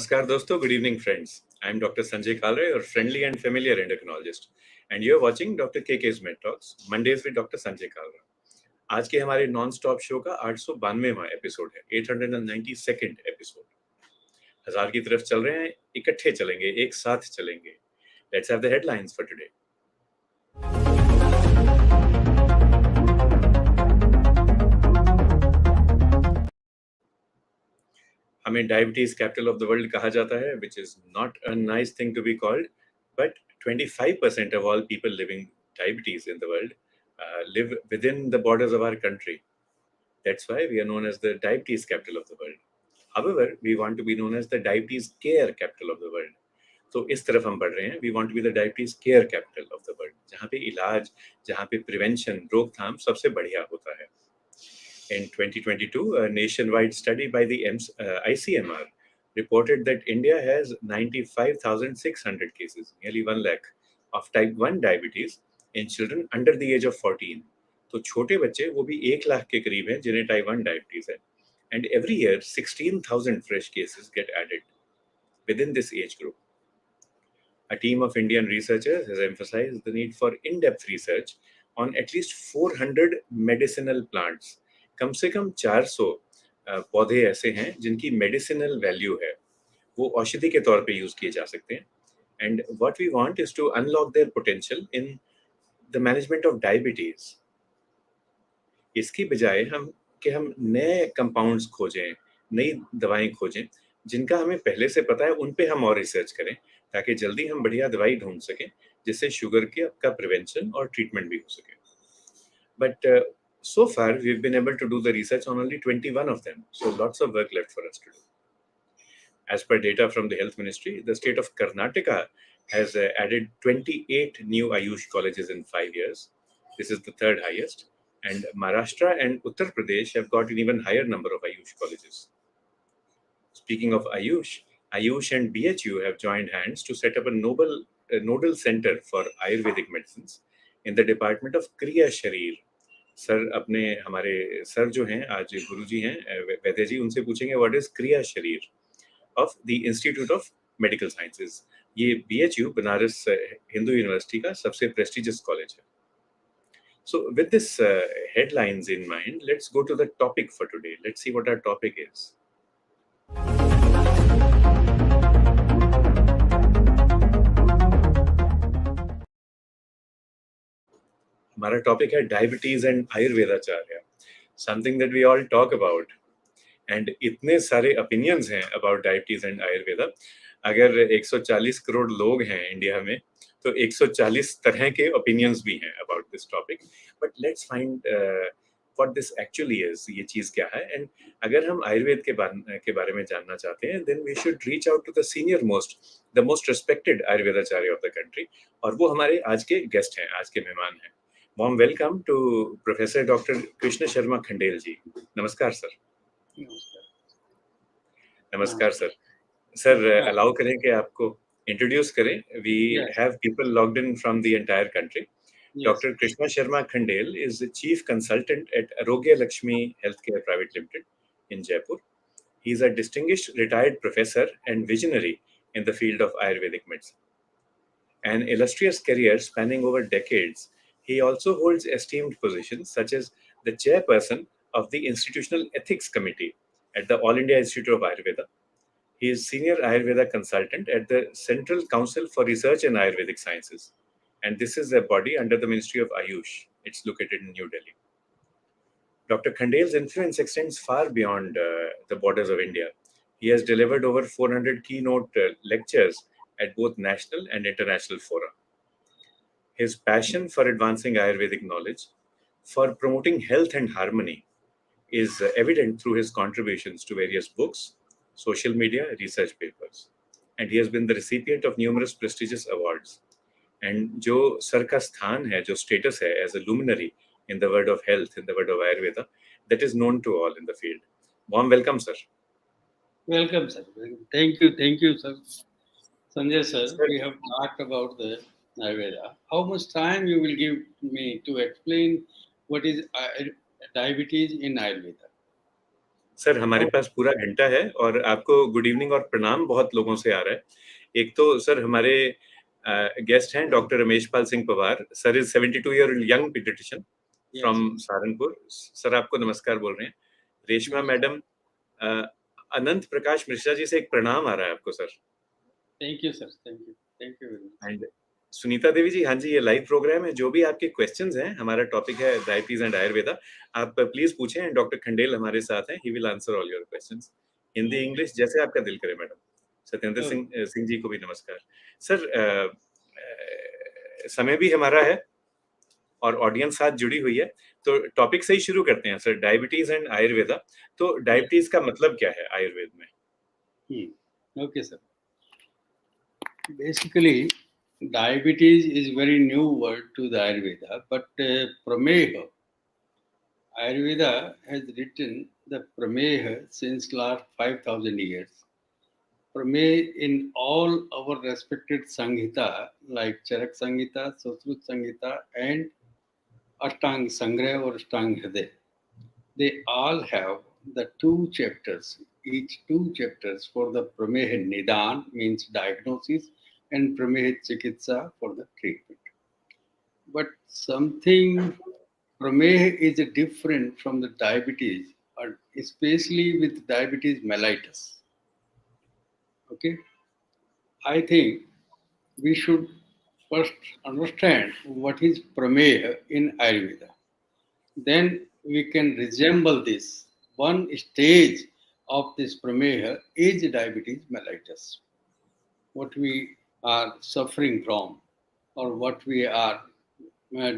Namaskar dosto, good evening friends. I am Dr. Sanjay Kalre, your friendly and familiar endocrinologist, and you are watching Dr. KK's Med Talks, Mondays with Dr. Sanjay Kalra. आज के हमारे non stop show का 892वां episode है, 892nd episode. 1000 की तरफ चल रहे हैं, इकट्ठे चलेंगे, एक साथ चलेंगे। Let's have the headlines for today. हमें diabetes capital of the world कहा जाता है, which is not a nice thing to be called, but 25% of all people living diabetes in the world live within the borders of our country. That's why we are known as the diabetes capital of the world. However, we want to be known as the diabetes care capital of the world. तो इस तरफ हम बढ़ रहे हैं. We want to be the diabetes care capital of the world, जहाँ पे इलाज, जहाँ पे प्रिवेंशन, रोकथाम सबसे बढ़िया होता है. In 2022, a nationwide study by the ICMR reported that India has 95,600 cases, nearly 1 lakh, of type 1 diabetes in children under the age of 14. तो छोटे बच्चे वो भी 1 लाख के करीब हैं जिन्हें type 1 diabetes है. And every year, 16,000 fresh cases get added within this age group. A team of Indian researchers has emphasized the need for in-depth research on at least 400 medicinal plants. कम से कम 400 पौधे ऐसे हैं जिनकी मेडिसिनल वैल्यू है, वो औषधि के तौर पे यूज किए जा सकते हैं. And what we want is to unlock their potential in the management of diabetes. इसकी बजाय हम नए कंपाउंड्स खोजें, नई दवाएं खोजें जिनका हमें पहले से पता है, उन पे हम और रिसर्च करें ताकि जल्दी हम बढ़िया दवाई ढूंढ सकें जिससे शुगर का प्रिवेंशन और ट्रीटमेंट भी हो सके. But so far, we've been able to do the research on only 21 of them. So lots of work left for us to do. As per data from the Health Ministry, the state of Karnataka has added 28 new Ayush colleges in 5 years. This is the third highest. And Maharashtra and Uttar Pradesh have got an even higher number of Ayush colleges. Speaking of Ayush and BHU have joined hands to set up a nodal center for Ayurvedic medicines in the department of Kriya Sharir. Sir हमारे sir जो हैं आज गुरुजी हैं वैद्य जी, उनसे पूछेंगे what is Kriya Sharir of the institute of medical sciences. ये BHU Banaras Hindu university का सबसे प्रेस्टिजियस कॉलेज है. So with this headlines in mind, let's go to the topic for today. Let's see what our topic is. हमारा टॉपिक है diabetes and Ayurvedacharya, something that we all talk about. And इतने सारे opinions हैं about diabetes and Ayurveda. अगर 140 करोड़ लोग हैं India में तो 140 तरह के ओपिनियंस भी हैं about this topic. But let's find what this actually is, ये चीज क्या है. एंड अगर हम आयुर्वेद के बारे में जानना चाहते हैं, then we should reach out to the most respected Ayurvedacharya of the country. और वो हमारे आज के गेस्ट हैं, आज के मेहमान हैं. Warm welcome to Professor Dr. Krishna Sharma Khandel ji. Namaskar, sir. Namaskar, sir. Sir, allow करें कि आपको introduce करें. We have people logged in from the entire country. Yes. Dr. Krishna Sharma Khandel is the Chief Consultant at Arogya Lakshmi Healthcare Private Limited in Jaipur. He is a distinguished retired professor and visionary in the field of Ayurvedic medicine. An illustrious career spanning over decades, he also holds esteemed positions such as the chairperson of the Institutional Ethics Committee at the All India Institute of Ayurveda. He is senior Ayurveda consultant at the Central Council for Research in Ayurvedic Sciences. And this is a body under the Ministry of Ayush. It's located in New Delhi. Dr. Khandel's influence extends far beyond the borders of India. He has delivered over 400 keynote lectures at both national and international fora. His passion for advancing Ayurvedic knowledge, for promoting health and harmony, is evident through his contributions to various books, social media, research papers. And he has been the recipient of numerous prestigious awards. And जो sir का स्थान है, जो status है as a luminary in the world of health, in the world of Ayurveda, that is known to all in the field. Warm welcome, sir. Welcome, sir. Thank you, sir. Sanjay, sir, we have talked about the Ayurveda. How much time you will give me to explain what is diabetes in Ayurveda? Sir हमारे Oh, पास पूरा घंटा है और आपको good evening और प्रणाम बहुत लोगों से आ रहा है। एक तो सर हमारे गेस्ट हैं doctor Ramesh Pal Singh Pawar, sir is 72 year young paediatrician yes, from yes. Saharanpur. Sir आपको नमस्कार बोल रहे हैं। रेशमा Namaskar. मैडम, अनंत प्रकाश मिश्रा जी से एक प्रणाम आ रहा है आपको sir. Thank you, sir. Thank you. Thank you very much. And Sunita Devi ji, हाँ जी, ये लाइव प्रोग्राम है। जो भी आपके क्वेश्चंस हैं, हमारा टॉपिक है डायबिटीज एंड आयुर्वेदा, आप प्लीज पूछें। एंड डॉक्टर खंडेल हमारे साथ हैं, he will answer all your questions. Hindi Okay. English जैसे आपका दिल करे मैडम। सत्येंद्र Oh, सिंह जी को भी नमस्कार। सर समय भी हमारा है और ऑडियंस साथ जुड़ी हुई है, तो टॉपिक से ही शुरू करते हैं सर, डायबिटीज एंड आयुर्वेदा। तो yeah. डायबिटीज का मतलब क्या है आयुर्वेद में? Hmm. Okay, sir. Basically, diabetes is very new word to the Ayurveda, but Prameha, Ayurveda has written the Prameha since last 5,000 years. Prameha in all our respected Sanghita like Charak Sanghita, Sutrut Sanghita, and Ashtang Sangrah or Ashtang Hriday. They all have the two chapters, each two chapters for the Prameha Nidan means diagnosis and Prameha Chikitsa for the treatment. But something Prameha is different from the diabetes, especially with diabetes mellitus. Okay, I think we should first understand what is Prameha in Ayurveda. Then we can resemble this. One stage of this Prameha is diabetes mellitus, what we are suffering from, or what we are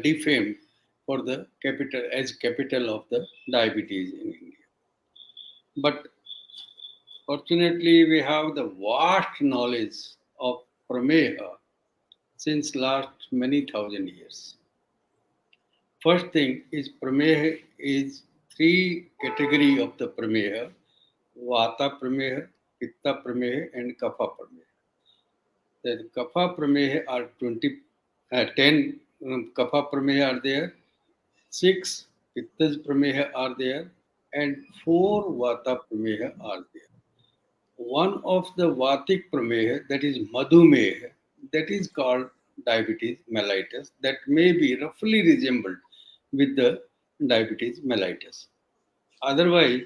defamed for the capital as capital of the diabetes in India. But fortunately, we have the vast knowledge of Prameha since last many thousand years. First thing is Prameha is three category of the Prameha: Vata Prameha, Pitta Prameha, and Kapha Prameha. The Kapha Prameha are 10 Kapha Prameha are there, 6 Pitta Prameha are there, and 4 Vata Prameha are there. One of the Vatic Prameha, that is Madhumeha, that is called diabetes mellitus, that may be roughly resembled with the diabetes mellitus. Otherwise,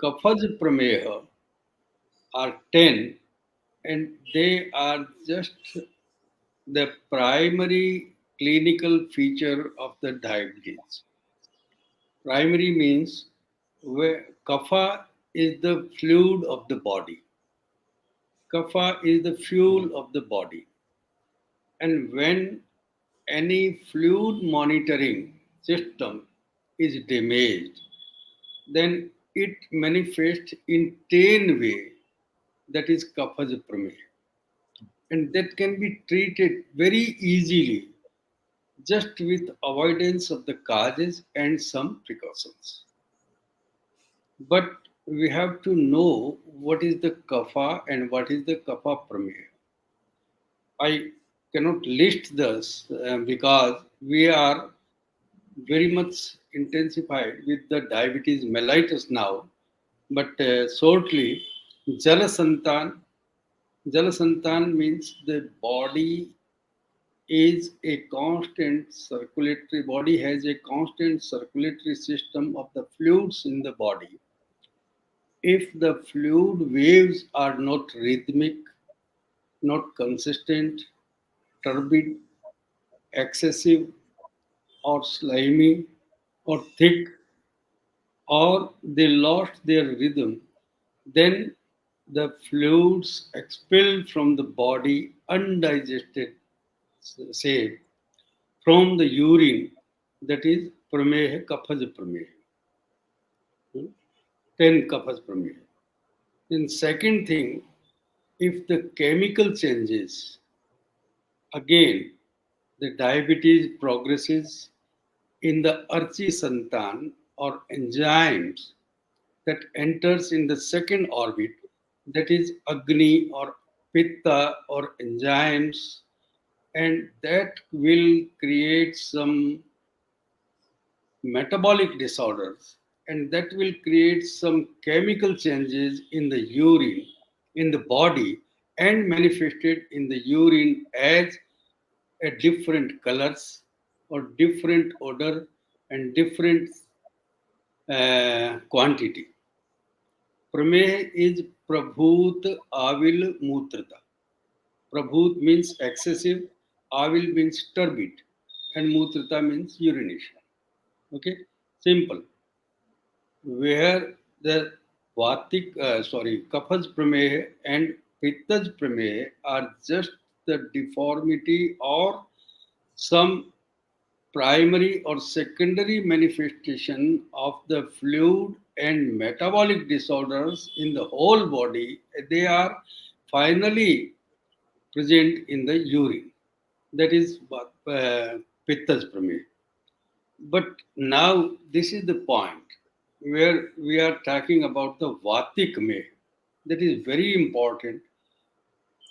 Kaphaja Prameha are 10 and they are just the primary clinical feature of the diabetes. Primary means where kapha is the fluid of the body. Kapha is the fuel of the body. And when any fluid monitoring system is damaged, then it manifests in 10 ways. That is kapha prameha. And that can be treated very easily just with avoidance of the causes and some precautions. But we have to know what is the kapha and what is the kapha prameha. I cannot list this because we are very much intensified with the diabetes mellitus now. But shortly, Jalasantan. Jalasantan means the body is a constant circulatory body has a constant circulatory system of the fluids in the body. If the fluid waves are not rhythmic, not consistent, turbid, excessive, or slimy, or thick, or they lost their rhythm, then the fluids expelled from the body undigested, say, from the urine, that is prameha, kaphaja prameha. 10 kaphas prameha. Then second thing, if the chemical changes, again, the diabetes progresses in the archi santan or enzymes that enters in the second orbit, that is agni or pitta or enzymes, and that will create some metabolic disorders and that will create some chemical changes in the urine, in the body, and manifested in the urine as a different colors or different odor and different quantity. Prameya is Prabhut Avil Mutrata. Prabhut means excessive, Avil means turbid, and Mutrata means urination. Okay, simple. Where the Kaphaj Prameya and Pittaj Prameya are just the deformity or some primary or secondary manifestation of the fluid and metabolic disorders in the whole body. They are finally present in the urine. That is Pitta's Prameya. But now this is the point where we are talking about the Vatik May. That is very important.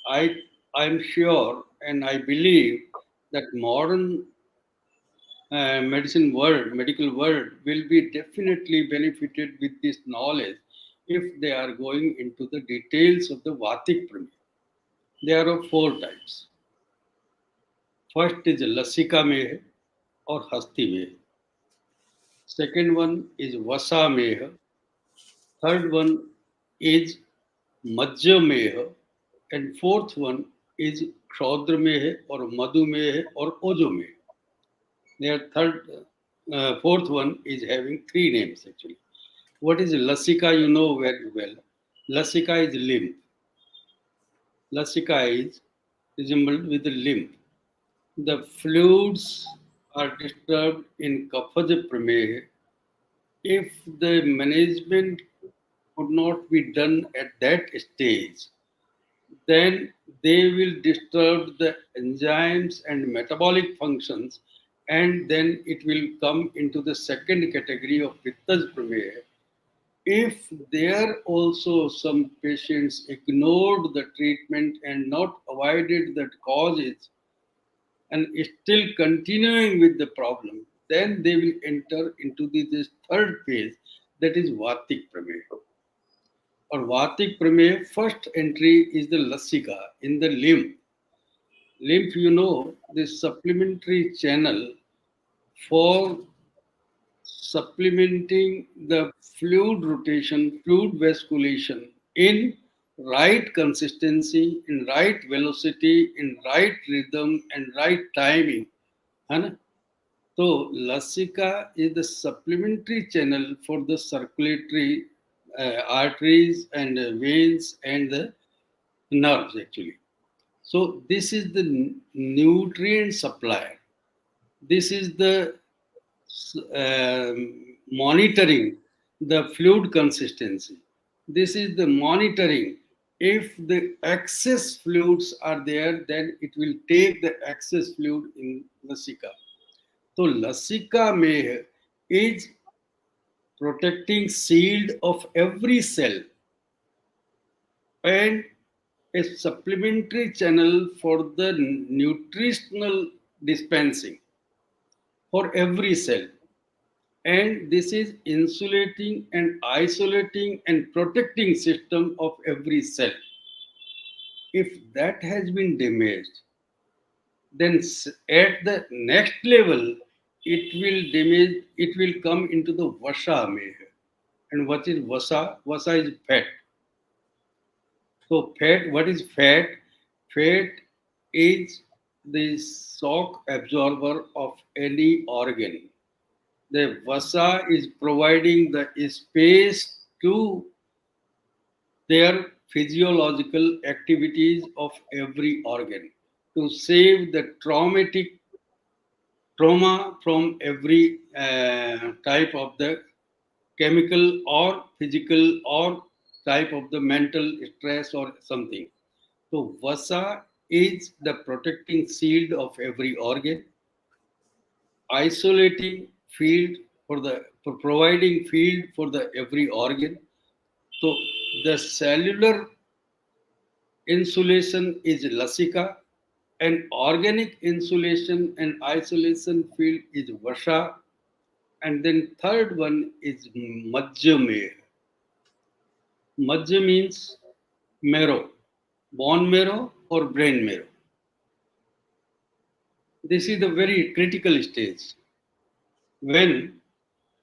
I'm sure and I believe that modern medical world will be definitely benefited with this knowledge if they are going into the details of the Vatik Prameya. There are four types. First is Lasika Meha or Hasti Meha. Second one is Vasa Meha. Third one is Majja Meha. And fourth one is Kshaudra Meha or Madhu Meha or Ojo Meha. Fourth one is having three names actually. What is Lasika? You know very well. Lasika is lymph. Lasika is resembled with the lymph. The fluids are disturbed in Kaphaja Prameya if the management could not be done at that stage, then they will disturb the enzymes and metabolic functions, and then it will come into the second category of Pitta's Prameya. If there also some patients ignored the treatment and not avoided the causes and still continuing with the problem, then they will enter into this third phase, that is Vatik Prameya. Or Vatik Prameya, first entry is the Lasika in the lymph. Lymph, you know, the supplementary channel for supplementing the fluid rotation, fluid vasculation in right consistency, in right velocity, in right rhythm, and right timing. है ना? So, Lasika is the supplementary channel for the circulatory arteries and veins and the nerves actually. So, this is the nutrient supply. This is the monitoring the fluid consistency. This is the monitoring. If the excess fluids are there, then it will take the excess fluid in Lasika. So Lasika Meh is protecting shield of every cell and a supplementary channel for the nutritional dispensing for every cell. And this is insulating and isolating and protecting system of every cell. If that has been damaged, then at the next level, it will come into the Vasha Meha. And what is Vasa? Vasa is fat. So fat, what is fat? Fat is the shock absorber of any organ. The Vasa is providing the space to their physiological activities of every organ to save the traumatic trauma from every type of the chemical or physical or type of the mental stress or something. So Vasa is the protecting shield of every organ, isolating field for providing field for the every organ. So the cellular insulation is Lasika, and organic insulation and isolation field is Vasha. And then third one is Majjame. Majja means marrow, bone marrow or brain marrow. This is the very critical stage when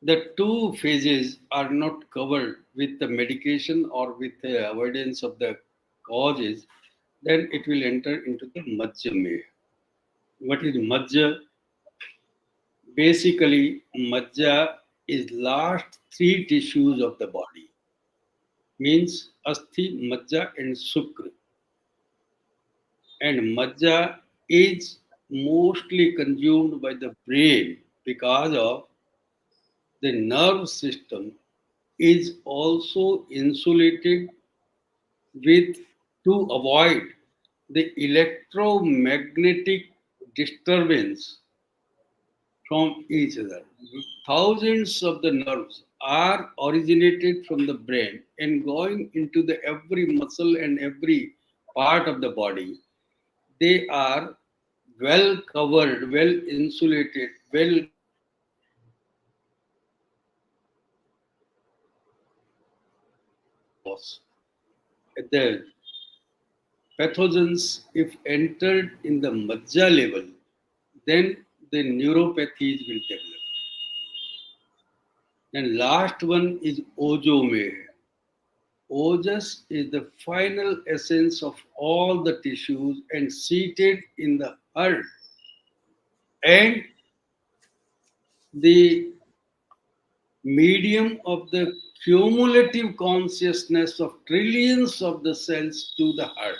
the two phases are not covered with the medication or with the avoidance of the causes, then it will enter into the Majjame. What is Majja? Basically, Majja is last three tissues of the body, means Asthi, Majja, and Sukra. And Majja is mostly consumed by the brain because of the nerve system is also insulated with to avoid the electromagnetic disturbance from each other. Thousands of the nerves are originated from the brain and going into the every muscle and every part of the body. They are well covered, well insulated, well loss. The pathogens, if entered in the majja level, then the neuropathies will develop. And last one is ojome. Ojas is the final essence of all the tissues and seated in the heart. And the medium of the cumulative consciousness of trillions of the cells to the heart.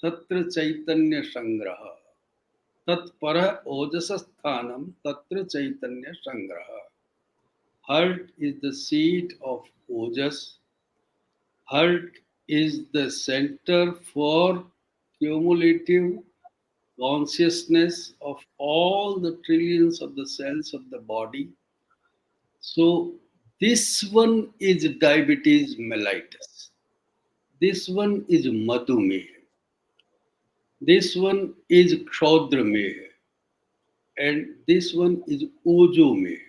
Tatra Chaitanya Sangraha. Tatpara Ojasasthanam Tatra Chaitanya Sangraha. Heart is the seat of Ojas. Heart is the center for cumulative consciousness of all the trillions of the cells of the body. So, this one is diabetes mellitus. This one is madhumeh. This one is kshodrameh. And this one is ojomeh.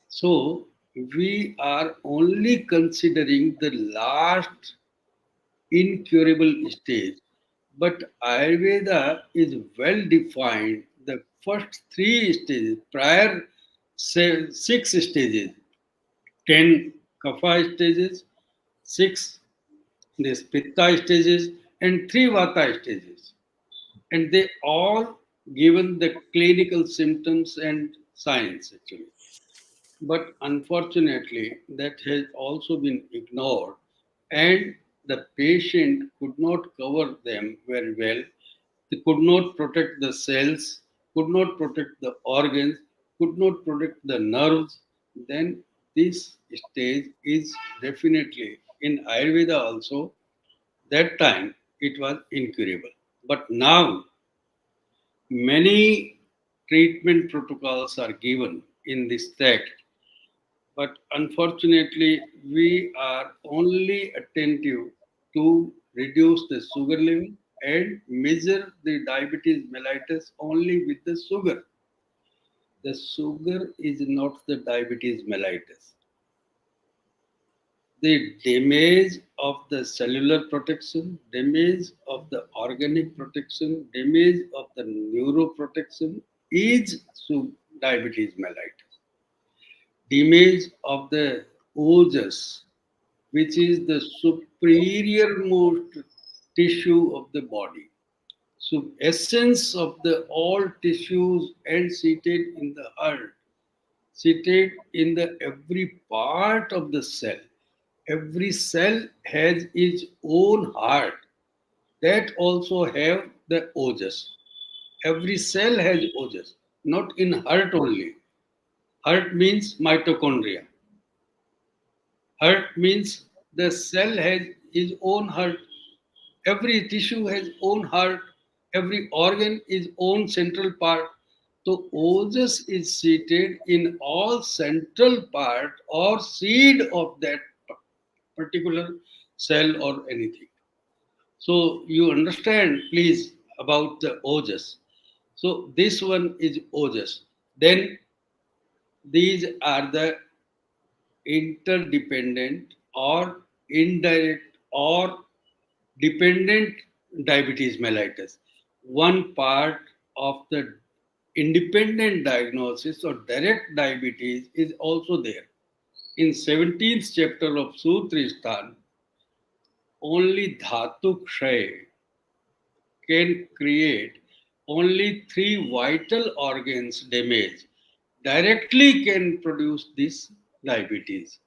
So, we are only considering the last incurable stage. But Ayurveda is well defined. The first three stages, prior six stages, 10 kapha stages, six this pitta stages, and three vata stages. And they all given the clinical symptoms and signs actually. But unfortunately, that has also been ignored, and the patient could not cover them very well. They could not protect the cells, could not protect the organs, could not protect the nerves. Then this stage is definitely in Ayurveda also. That time it was incurable. But now many treatment protocols are given in this text, but unfortunately, we are only attentive to reduce the sugar level and measure the diabetes mellitus only with the sugar. The sugar is not the diabetes mellitus. The damage of the cellular protection, damage of the organic protection, damage of the neuroprotection is diabetes mellitus. Damage of the ojas, which is the superior most tissue of the body. So essence of the all tissues and seated in the heart, seated in the every part of the cell. Every cell has its own heart that also have the ojas. Every cell has ojas, not in heart only. Heart means mitochondria. Heart means the cell has its own heart. Every tissue has own heart. Every organ is own central part. So ojas is seated in all central part or seed of that particular cell or anything. So you understand, please, about the ojas. So this one is ojas. Then These are the interdependent or indirect or dependent diabetes mellitus. One part of the independent diagnosis or direct diabetes is also there. In 17th chapter of Sutristan, only Dhatu Kshay can create only three vital organs damage directly can produce this diabetes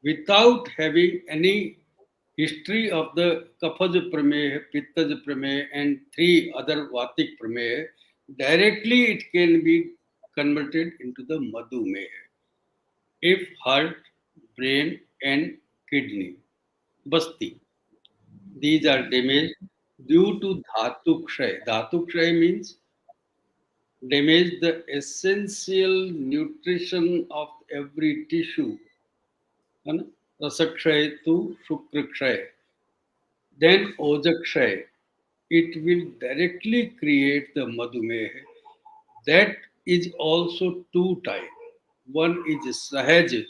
without having any history of the Kaphaj Prameya, Pittaj Prameya, and three other Vatik Prameya, directly it can be converted into the Madhumeya if heart, brain, and kidney, Basti. These are damaged due to Dhatu Kshay. Dhatu Kshay means damage the essential nutrition of every tissue. And Rasakshay to Shukrakshay. Then Ojakshay, it will directly create the Madhumeha. That is also two types. One is Sahaj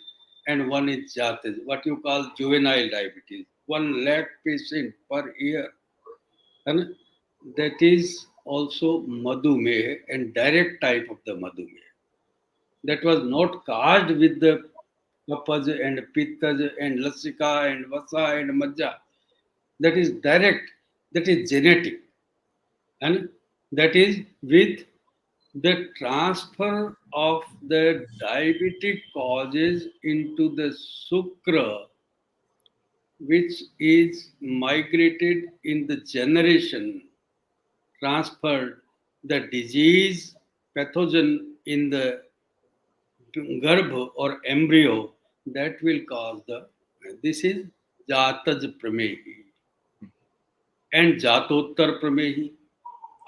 and one is Jatij, what you call juvenile diabetes. 1 lakh patient per year. And that is also Madhumeha and direct type of the Madhumeha. That was not caused with the Kapaj and Pittaj and Lasika and Vasa and Majja. That is direct, that is genetic, and that is with the transfer of the diabetic causes into the Sukra, which is migrated in the generation, transferred the disease pathogen in the garbha or embryo that will cause the. This is Jataj Pramehi and Jatottar Pramehi.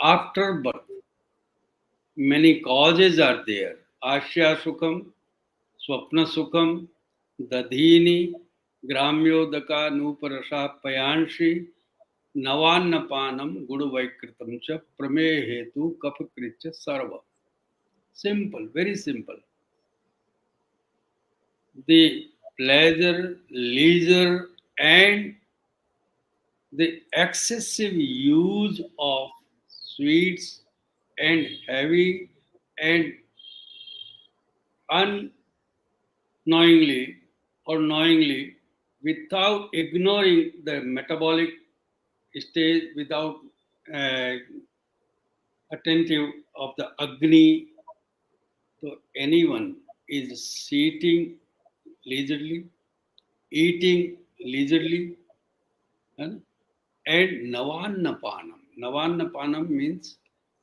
After birth, many causes are there. Ashya Sukham, Swapna Sukham, Dadhini, Gramyodaka Nuparasha Payanshi, Navannapanam Guduvaikritam cha Pramehetu Kapakritya Sarva. Simple, very simple. The pleasure, leisure, and the excessive use of sweets and heavy and unknowingly or knowingly without ignoring the metabolic stage, without uh, attentive of the agni. So anyone is sitting leisurely, eating leisurely, and navannapanam. Navannapanam means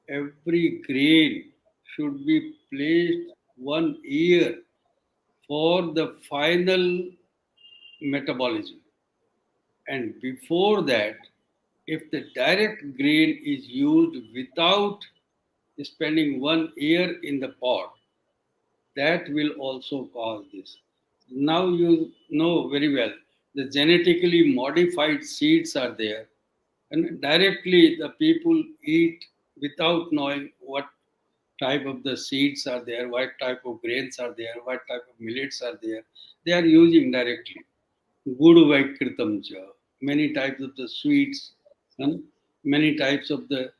every grain should be placed 1 year for the final metabolism. And before that, if the direct grain is used without spending 1 year in the pot, that will also cause this. Now you know very well the genetically modified seeds are there, and directly the people eat without knowing what type of the seeds are there, what type of grains are there, what type of millets are there. They are using directly. Gudu Vaikritam cha, many types of the sweets, and many types of the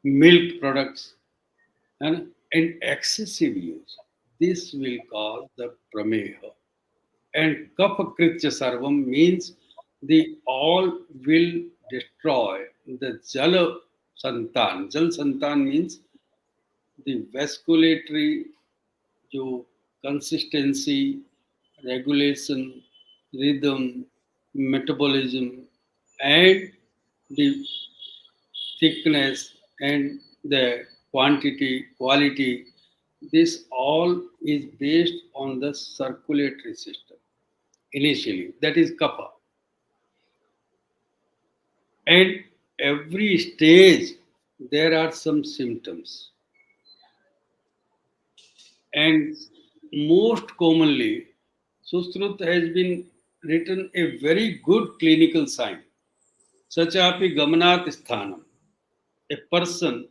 milk products, and excessive use. This will cause the prameha. And kapakritya sarvam means the all will destroy the jala santan. Jal santan means the vasculatory जो consistency, regulation, rhythm, metabolism, and the thickness and the quantity, quality, this all is based on the circulatory system initially. That is kapha. And every stage there are some symptoms. And most commonly, Sushrut has been written a very good clinical sign. Sachapi Gamanat Sthanam. A person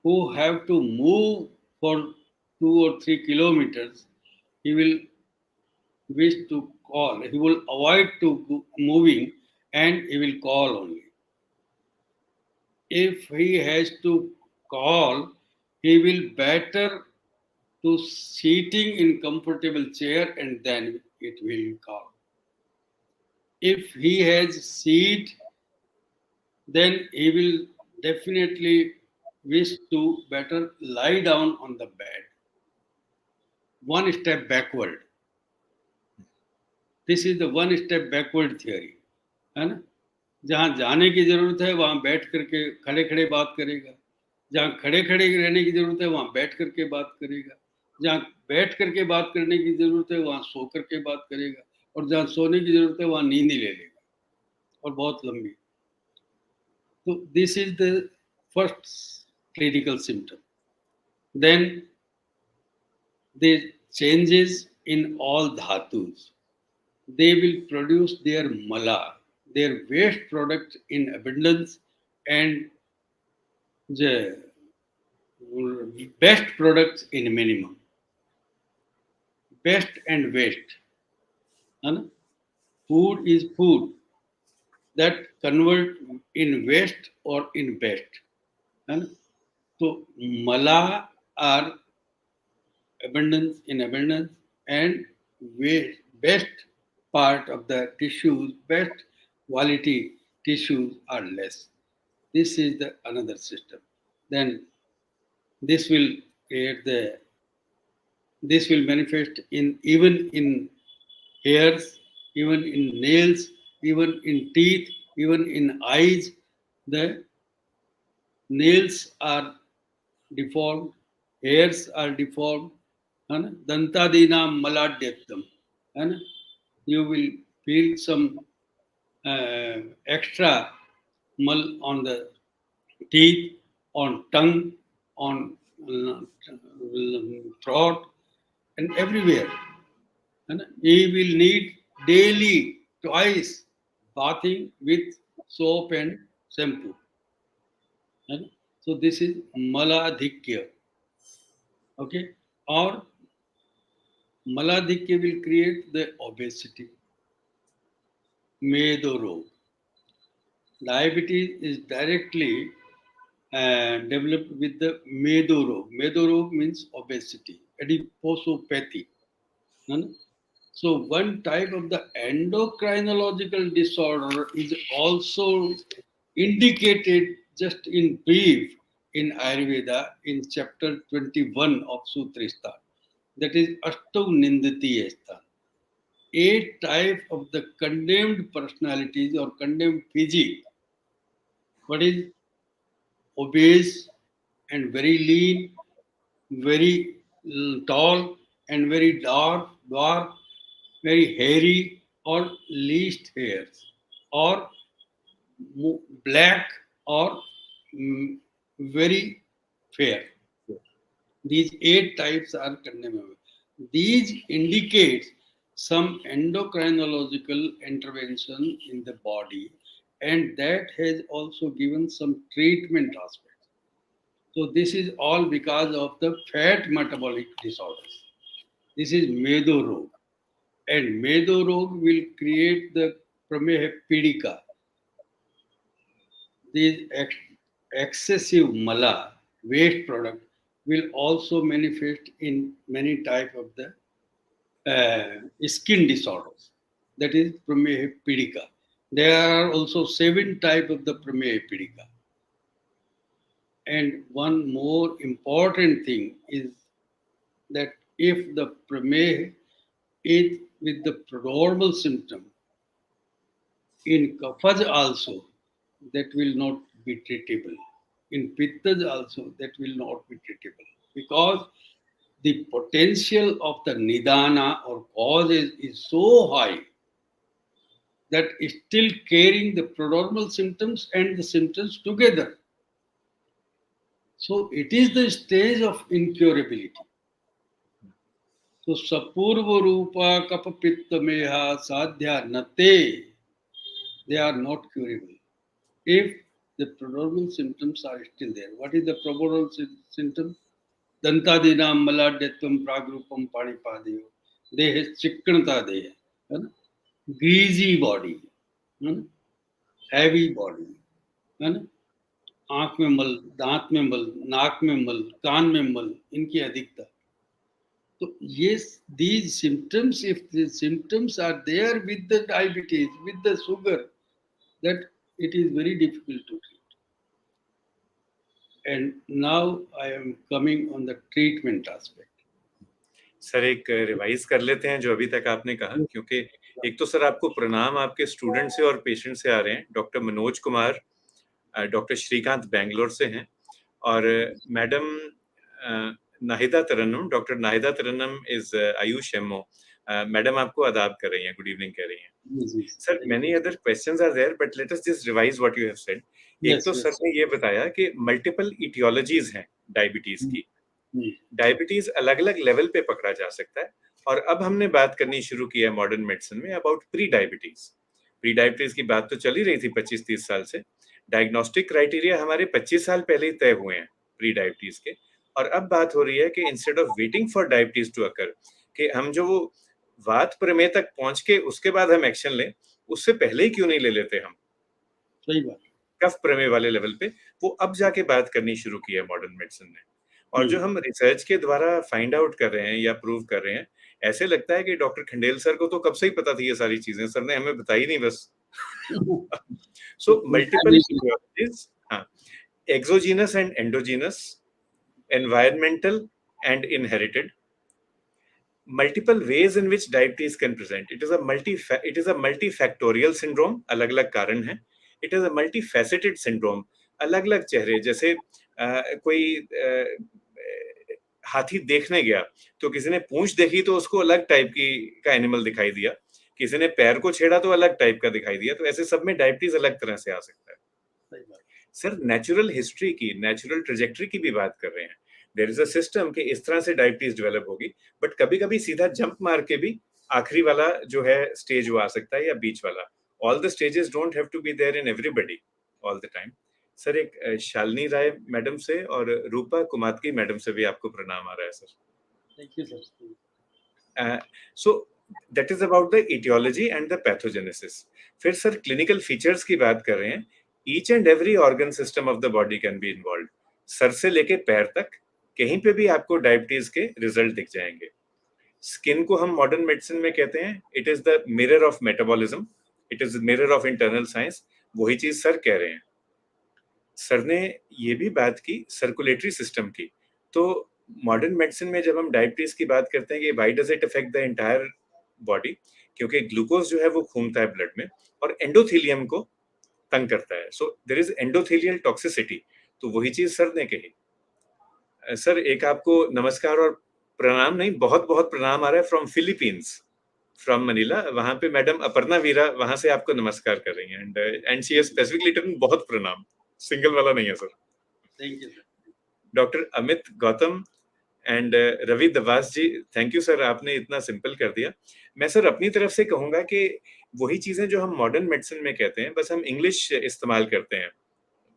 who have to move for 2 or 3 kilometers, he will wish to call. He will avoid to moving and he will call only. If he has to call, he will better to sitting in comfortable chair and then it will call. If he has seat, then he will definitely wish to better lie down on the bed. One step backward. This is the one step backward theory, है ना। जहाँ जाने की जरूरत है वहाँ बैठ करके खड़े खड़े बात करेगा, जहाँ खड़े खड़े रहने की जरूरत है वहाँ बैठ करके बात करेगा, जहाँ बैठ करके बात करने की जरूरत है वहाँ सो करके बात करेगा, और जहाँ सोने की जरूरत है वहाँ नींद ही ले लेगा, और बहुत लंबी। तो this is the first clinical symptom. Then the changes in all dhatus, they will produce their mala, their waste products in abundance, and the best products in minimum. Best and waste. And food is food that convert in waste or in best. And so mala are abundance in abundance, and waste, best part of the tissues, best quality tissues are less. This is the another system. Then this will create the, this will manifest in even in hairs, even in nails, even in teeth, even in eyes. The nails are deformed, hairs are deformed, and dantadinam maladyatam. And you will feel some extra mal on the teeth, on tongue, on throat, and everywhere. And he will need daily twice bathing with soap and shampoo. And so this is maladhikya. Okay, or maladhikya will create the obesity, medorog. Diabetes is directly developed with the medorog. Medorog means obesity, adiposopathy. And so one type of the endocrinological disorder is also indicated just in brief in Ayurveda in chapter 21 of Sutristha. That is Ashtav Nindati Estha. 8 types of the condemned personalities or condemned physique. What is obese and very lean, very tall and very dark, very hairy or least hairs, or black or mm, very fair. These 8 types are condemnable. These indicate some endocrinological intervention in the body, and that has also given some treatment aspects. So this is all because of the fat metabolic disorders. This is Medo Rog. And Medo Rog will create the Prameha Pidika. These excessive mala, waste product, will also manifest in many type of the skin disorders. That is Prameha Pidika. There are also 7 type of the Prameha Pidika. And one more important thing is that if the Prameha is with the prodromal symptom, in Kaphaj also, that will not be treatable. In Pittas also, that will not be treatable. Because the potential of the Nidana or causes is so high that is still carrying the prodromal symptoms and the symptoms together. So it is the stage of incurability. So sapurva rupa kapapitta meha sadhya nate, they are not curable. If the prodromal symptoms are still there. What is the prodromal symptom? दंतादीनां मलाढ्यत्वं प्राग्रूपम पाणिपादेयो, देह चिक्कणता देह, है ना, greasy body, है ना, heavy body, है ना, आंख में मल, दांत में मल, नाक में मल, कान में मल, इनकी अधिकता. So yes, these symptoms, if the symptoms are there with the diabetes, with the sugar, that it is very difficult to treat. And now I am coming on the treatment aspect. Sir एक revise कर लेते हैं जो अभी तक आपने कहा, क्योंकि एक तो सर आपको प्रणाम आपके स्टूडेंट से और पेशेंट से आ रहे हैं. डॉक्टर मनोज कुमार, डॉक्टर श्रीकांत बैंगलोर से हैं, और madam Nahida Tarannum, doctor Nahida Tarannum is AYUSH MO. Madam आपको आदाब कर रही हैं, गुड इवनिंग कह रही हैं. Yes, yes. Sir Thank many you. Other questions are there, but let us just revise what you have said. एक Yes, तो सर yes. ने ये बताया कि मल्टीपल इटियोलॉजीज हैं डायबिटीज Mm, की. mm, डायबिटीज अलग अलग लेवल पे पकड़ा जा सकता है. और अब हमने बात करनी शुरू की है मॉडर्न मेडिसिन में about pre diabetes. Pre diabetes की बात तो चल ही रही थी 25-30 साल से. डायग्नोस्टिक क्राइटेरिया हमारे 25 साल पहले ही तय हुए हैं प्री डायबिटीज के. और अब बात हो रही है कि instead of waiting for diabetes to occur, कि हम जो वो वात प्रमेय तक पहुंच के उसके बाद हम एक्शन लें, उससे पहले ही क्यों नहीं ले लेते हम सही बात. कफ प्रमेय वाले लेवल पे. वो अब जाके बात करनी शुरू की है मॉडर्न मेडिसिन ने. और जो Mm. हम रिसर्च के द्वारा फाइंड आउट कर रहे हैं या प्रूव कर रहे हैं, ऐसे लगता है कि डॉक्टर खंडेल सर को तो कब से ही पता थी ये सारी चीजें, सर ने हमें बताई नहीं बस. सो मल्टीपल इटियोलॉजीज, हाँ, exogenous and endogenous, environmental and inherited, multiple ways in which diabetes can present. It is a multifactorial syndrome, अलग अलग कारण हैं. It is a multifaceted syndrome, अलग अलग चेहरे. जैसे कोई हाथी देखने गया तो किसी ने पूंछ देखी तो उसको अलग टाइप की का एनिमल दिखाई दिया, किसी ने पैर को छेड़ा तो अलग टाइप का दिखाई दिया. तो ऐसे सब में डायबिटीज अलग तरह से आ सकता है. सही बात. सर नेचुरल हिस्ट्री की, नेचुरल ट्रेजेक्टरी की भी बात कर रहे हैं. देयर इज अ सिस्टम कि इस तरह से डायबिटीज डेवलप होगी, बट कभी कभी सीधा जंप मार के भी आखिरी वाला जो है स्टेज वो आ सकता है, या बीच वाला. All the stages don't have to be there in everybody all the time. Sir एक शालिनी राय मैडम से और रूपा कुमातकी मैडम से भी आपको प्रणाम आ रहा है sir. Thank you, sir. So that is about the etiology and the pathogenesis. फिर सर क्लिनिकल फीचर्स की बात कर रहे हैं. Each and every organ system of the body can be involve. सर से लेके पैर तक कहीं पे भी आपको डायबिटीज के रिजल्ट दिख जाएंगे. स्किन को हम मॉडर्न मेडिसिन में कहते हैं it is the mirror of metabolism, it is mirror of internal science. वही चीज सर कह रहे हैं. सर ने ये भी बात की सर्कुलेटरी सिस्टम की. तो मॉडर्न मेडिसिन में जब हम डायबिटीज की बात करते हैं कि why does it affect the entire body, क्योंकि ग्लूकोज जो है वो घूमता है ब्लड में और एंडोथेलियम को तंग करता है. So there is endothelial toxicity. तो वही चीज सर ने कही. सर एक आपको नमस्कार और प्रणाम नहीं, बहुत बहुत प्रणाम आ रहा है फ्रॉम फिलीपींस, फ्रॉम मनीला. वहां पे मैडम अपर्णा वीरा वहां से आपको नमस्कार कर रही हैं. And she has specifically written बहुत प्रणाम, सिंगल वाला नहीं है sir. Thank you, sir. Doctor Amit Gautam and Ravi Dawas ji, thank you sir, आपने इतना सिंपल कर दिया. मैं सर अपनी तरफ से कहूंगा कि वही चीजें जो हम मॉडर्न मेडिसिन में कहते हैं, बस हम इंग्लिश इस्तेमाल करते हैं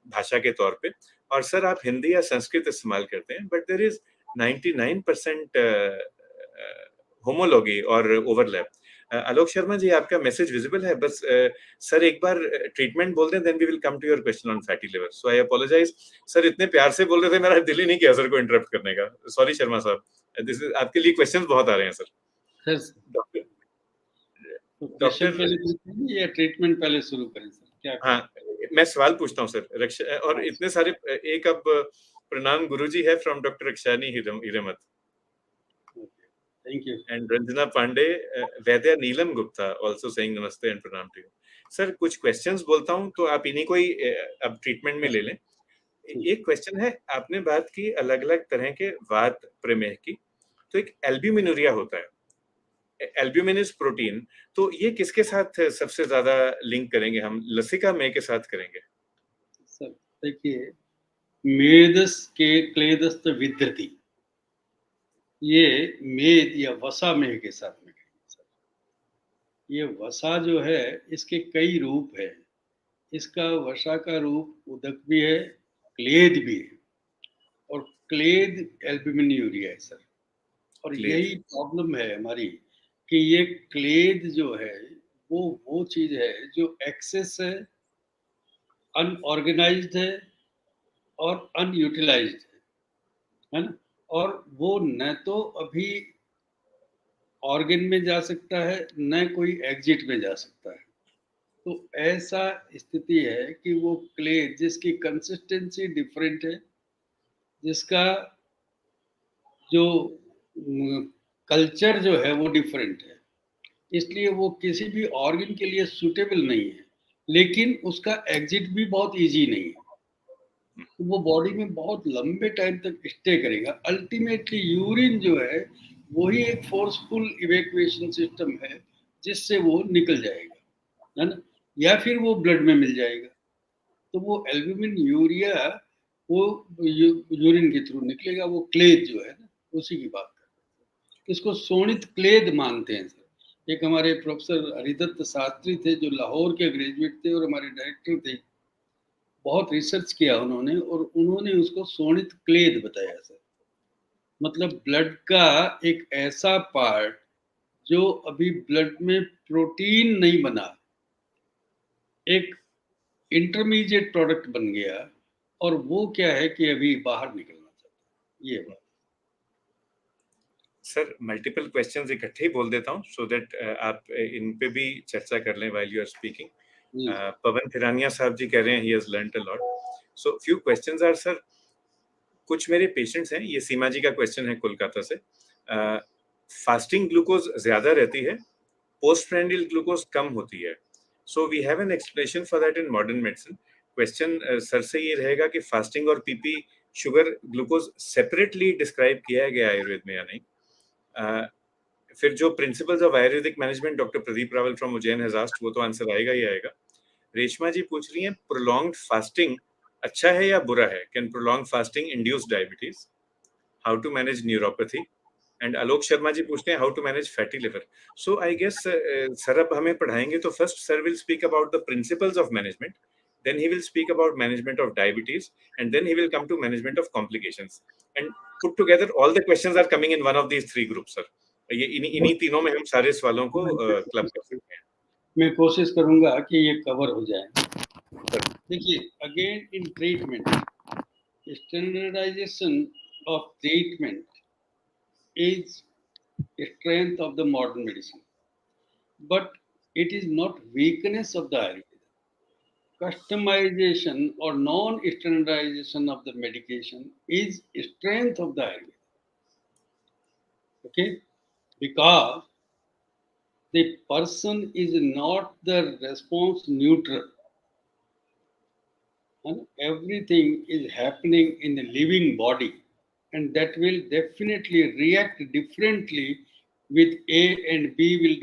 भाषा के तौर पे, और सर आप हिंदी या संस्कृत इस्तेमाल करते हैं. बट देयर इज 99% होमोलॉगी और ओवरलैप. आलोक शर्मा जी, आपका मैसेज विजिबल है, बस सर एक बार ट्रीटमेंट बोल दें, then we will come to your question on fatty liver. So I apologise sir, इतने प्यार से बोल रहे थे, मेरा दिल ही नहीं किया सर को इंटरप्ट करने का. सॉरी शर्मा साहब, दिस इज आपके लिए क्वेश्चंस बहुत आ रहे हैं सर. सर, डॉक्टर तो क्वेश्चन डॉक्टर पहले पूछते हैं या ट्रीटमेंट पहले शुरू करें सर, क्या करें? हाँ, मैं सवाल पूछता हूँ सर. रक्षा और इतने सारे, एक अब प्रणाम गुरुजी है from doctor Rakshani Hiremath thank you. and Ranjana Pandey, Vaidya Neelam Gupta also saying namaste and pranam to you. Sir कुछ क्वेश्चंस बोलता हूँ तो आप इन्हीं को ही अब ट्रीटमेंट में ले लें. एक क्वेश्चन है, आपने बात की अलग अलग तरह के वात प्रमेह की, तो एक एल्ब्यूमिनुरिया होता है, एल्ब्यूमिनस प्रोटीन. तो ये किसके साथ सबसे ज्यादा लिंक करेंगे हम? लसिका में के साथ करेंगे सर देखिए, मेदस के क्लेदस्त विद्रति, ये मेद या वसा मेह के साथ में करेंगे सर. ये वसा जो है इसके कई रूप है. इसका वसा का रूप उदक भी है, क्लेद भी है. और क्लेद एल्ब्यूमिन है सर। और क्लेद। यही प्रॉब्लम है हमारी कि ये क्लेद जो है वो चीज है जो एक्सेस अनऑर्गेनाइज्ड है और अनयूटिलाइज्ड है ना। और वो न तो अभी ऑर्गन में जा सकता है न कोई एग्जिट में जा सकता है। तो ऐसा स्थिति है कि वो क्ले जिसकी कंसिस्टेंसी डिफरेंट है, जिसका जो कल्चर जो है वो डिफरेंट है, इसलिए वो किसी भी ऑर्गन के लिए सूटेबल नहीं है, लेकिन उसका एग्जिट भी बहुत इजी नहीं है। तो वो बॉडी में बहुत लंबे टाइम तक स्टे करेगा। अल्टीमेटली यूरिन जो है वही एक फोर्सफुल इवेक्युएशन सिस्टम है जिससे वो निकल जाएगा, है ना, या फिर वो ब्लड में मिल जाएगा। तो वो एल्ब्यूमिन यूरिया वो यूरिन के थ्रू निकलेगा, वो क्लेद जो है ना उसी की बात कर रहे हैं। इसको सोनित क्लेद मानते हैं सर। एक हमारे प्रोफेसर हरिदत्त शास्त्री थे जो लाहौर के ग्रेजुएट थे और हमारे डायरेक्टर थे, बहुत रिसर्च किया उन्होंने और उन्होंने उसको सोनित क्लेद बताया सर। मतलब ब्लड का एक ऐसा पार्ट जो अभी ब्लड में प्रोटीन नहीं बना, एक इंटरमीडिएट प्रोडक्ट बन गया, और वो क्या है कि अभी बाहर निकलना चाहता है, ये बात। सर मल्टीपल क्वेश्चंस इकट्ठे ही बोल देता हूँ सो दैट आप इन पे भी चर्चा कर लें व्हाइल यू आर स्पीकिंग। जी पवन फिरानिया साहब जी कह रहे हैं he has learned a lot. So few questions are sir, कुछ मेरे पेशेंट्स हैं, ये सीमा जी का क्वेश्चन है कोलकाता से। फास्टिंग ग्लूकोज ज्यादा रहती है, पोस्ट प्रेंडियल ग्लूकोज कम होती है। So we have an explanation for that in modern medicine. Question sir से ये रहेगा कि फास्टिंग और PP sugar glucose separately describe किया गया आयुर्वेद में या नहीं। फिर जो principles of Ayurvedic management doctor Pradeep Rawal from Ujjain has asked, वो तो आंसर आएगा ही आएगा। रेशमा जी पूछ रही हैं प्रोलॉन्ग्ड फास्टिंग अच्छा है या बुरा है, can prolong fasting induce diabetes, how to manage neuropathy. And Alok Sharma ji पूछते हैं how to manage fatty liver. So I guess sir अब हमें पढ़ाएंगे तो first sir will speak about the principles of management, then he will speak about management of diabetes, and then he will come to management of complications, and put together all the questions are coming in one of these three groups sir। ये इन्हीं तीनों में हम सारे सवालों को club कर सकते हैं मैं कोशिश करूंगा कि ये कवर हो जाए। सर। देखिए, again in treatment, standardisation of treatment is strength of the modern medicine, but it is not weakness of the Ayurveda. Customization or non-standardization of the medication is strength of the Ayurveda. Okay, because the person is not the response neutral, and everything is happening in the living body, and that will definitely react differently with A and B will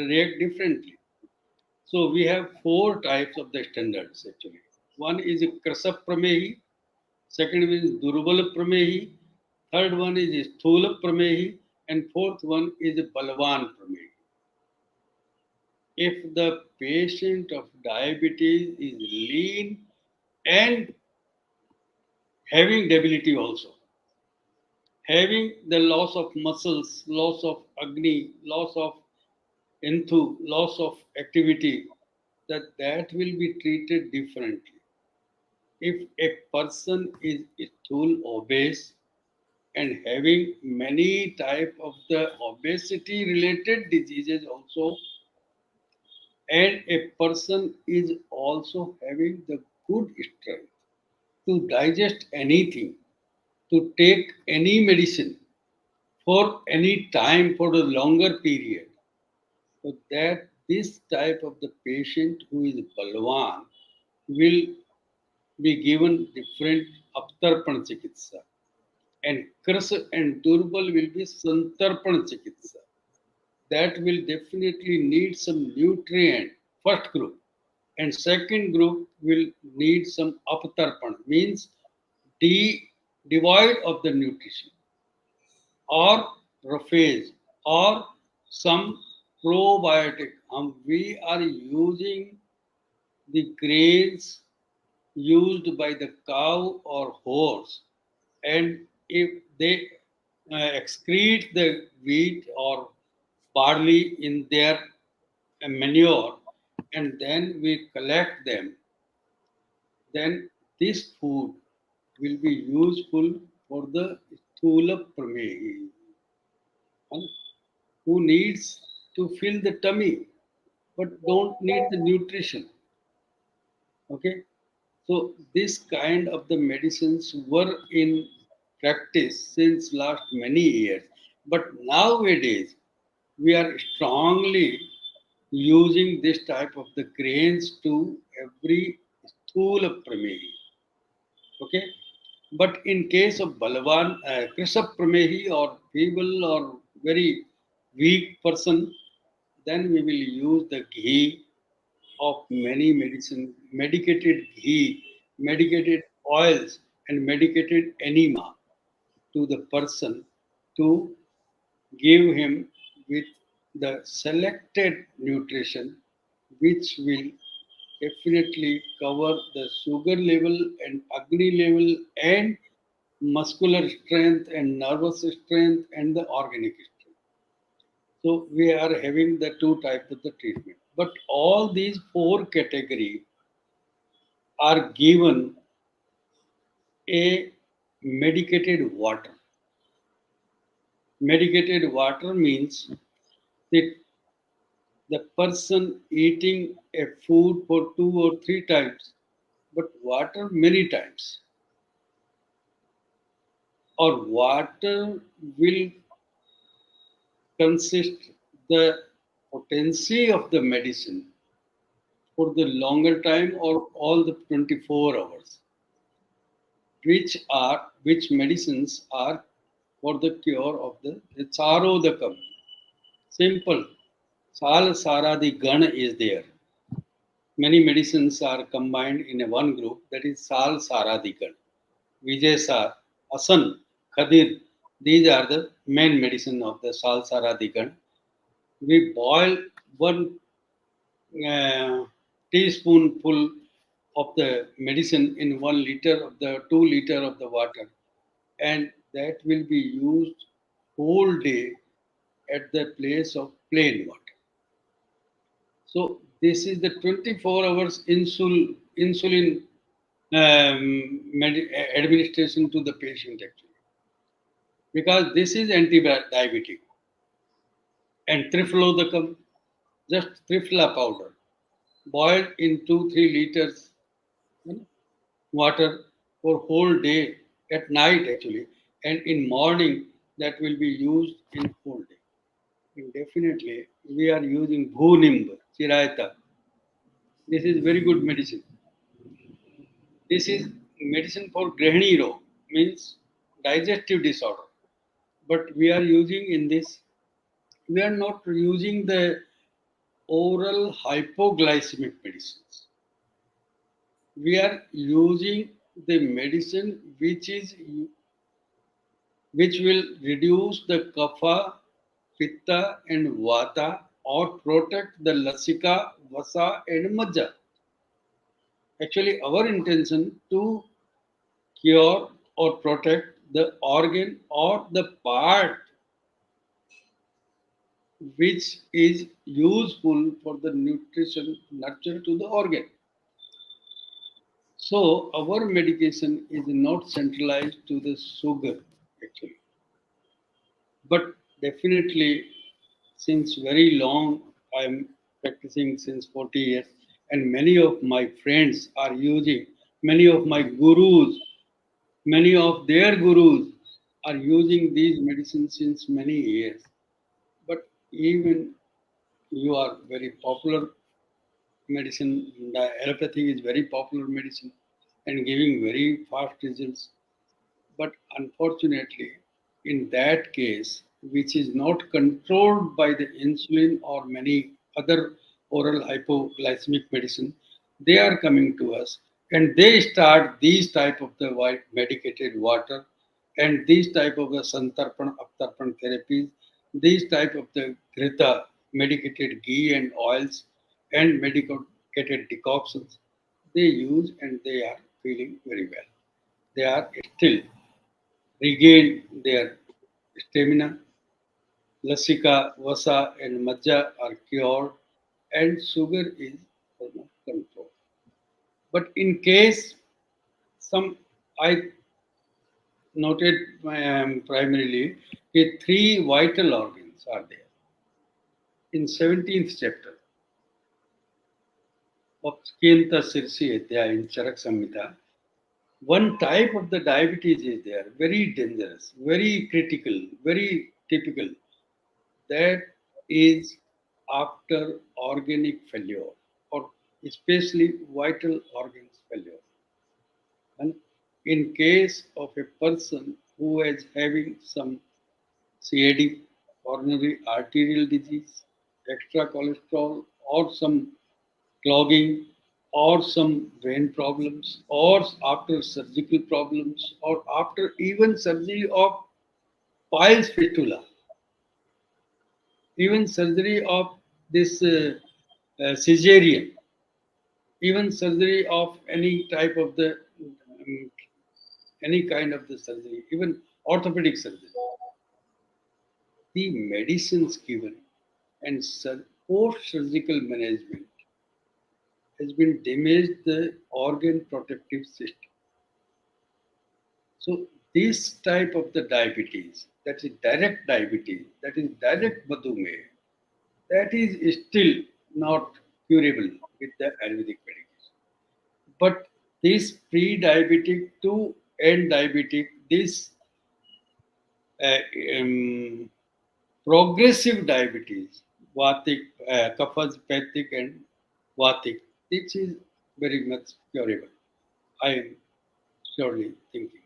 react differently. So we have four types of the standards actually. One is Krasa Pramehi, second one is Durvala Pramehi, third one is Sthula Pramehi, and fourth one is Balwan Pramehi. If the patient of diabetes is lean and having debility also, having the loss of muscles, loss of agni, loss of enthu, loss of activity, that will be treated differently. If a person is stool obese and having many type of the obesity related diseases also, and a person is also having the good strength to digest anything, to take any medicine for any time for a longer period, so that this type of the patient who is balwan will be given different aptarpan chikitsa, and Kras and Durbal will be Santarpan Chikitsa. That will definitely need some nutrient, first group. And second group will need some Aptarpan, means devoid of the nutrition, or roughage, or some probiotic. We are using the grains used by the cow or horse And if they excrete the wheat or barley in their manure, and then we collect them, then this food will be useful for the Sthula Pramehi, who needs to fill the tummy but don't need the nutrition. Okay, so this kind of the medicines were in practice since last many years, but nowadays we are strongly using this type of the grains to every sthula pramehi. Okay, but in case of Balavan, Krishna pramehi or feeble or very weak person, then we will use the ghee of many medicine, medicated ghee, medicated oils, and medicated enema to the person to give him with the selected nutrition which will definitely cover the sugar level and agni level and muscular strength and nervous strength and the organic strength. So we are having the two types of the treatment. But all these four categories are given a medicated water. Medicated water means that the person eating a food for 2 or 3 times, but water many times, or water will consist the potency of the medicine for the longer time or all the 24 hours, which medicines are for the cure of the charodakam. Simple. Sal Saradi Gana is there. Many medicines are combined in a one group, that is Sal Saradi Gana. Vijay Asan, Khadir, these are the main medicine of the Sal Saradi Gana. We boil 1 teaspoonful of the medicine in 1 liter of the 2 liter of the water, and that will be used whole day at the place of plain water. So this is the 24 hours insulin administration to the patient actually, because this is anti-diabetic. And triflodacum, just trifla powder, boiled in 2 3 liters you know, water for whole day at night actually, and in morning that will be used in whole day. And definitely we are using bhunimb chiraita. This is very good medicine. This is medicine for grahini rog, means digestive disorder, but we are using in this, we are not using the oral hypoglycemic medicines. We are using the medicine which will reduce the kapha, pitta, and vata, or protect the lasika, vasa, and majja. Actually, our intention to cure or protect the organ or the part which is useful for the nutrition nurture to the organ. So our medication is not centralized to the sugar actually, but definitely since very long I'm practicing since 40 years, and many of my friends are using, many of my gurus, many of their gurus are using these medicines since many years. But even you are very popular medicine, the allopathy is very popular medicine and giving very fast results. But unfortunately, in that case, which is not controlled by the insulin or many other oral hypoglycemic medicine, they are coming to us and they start these type of the white medicated water and these type of the santarpan aptarpan therapies, these type of the grita medicated ghee and oils and medicated decoctions they use, and they are feeling very well. They are still. regain their stamina. Lasika, Vasa, and Majja are cured, and sugar is almost controlled. But in case some, I noted primarily three vital organs are there in 17th chapter of Skenta Sirsi Adhyaya in Charak Samhita. One type of the diabetes is there, very dangerous, very critical, very typical. That is after organic failure or especially vital organs failure. And in case of a person who is having some CAD, coronary arterial disease, extra cholesterol, or some clogging, or some vein problems, or after surgical problems, or after even surgery of piles fistula, even surgery of this cesarean, even surgery of any type of the any kind of the surgery, even orthopedic surgery, the medicines given and post-surgical management has been damaged the organ protective system. So this type of the diabetes, that is direct diabetes, that is direct Madhumeh, that is still not curable with the Ayurvedic medication. But this pre-diabetic to end diabetic, this uh, um, progressive diabetes, Vatic, Kapha-Hepatic and Vatic, this is very much curable. I am surely thinking.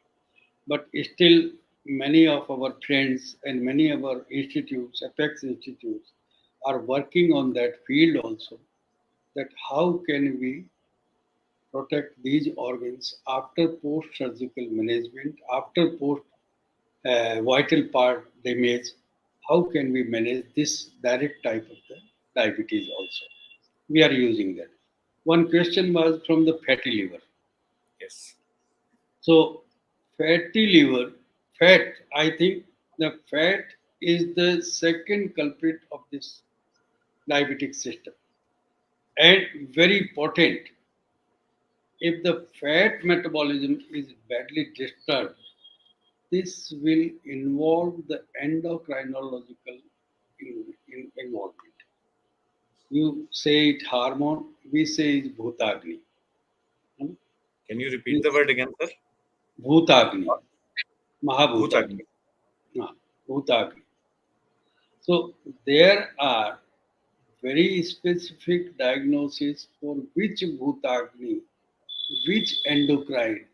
But still, many of our friends and many of our institutes, Apex institutes, are working on that field also. That how can we protect these organs after post-surgical management, after post vital part damage? How can we manage this direct type of the diabetes also? We are using that. One question was from the fatty liver. Yes. So, fatty liver, fat, I think the fat is the second culprit of this diabetic system and very potent. If the fat metabolism is badly disturbed, this will involve the endocrinological involvement. You say it hormone, we say it bhutagni. Hmm? Can you repeat the This word again, sir? bhutagni, mahabhutagni. Bhutagni. Bhutagni. So there are very specific diagnosis for which Bhutagni, which endocrine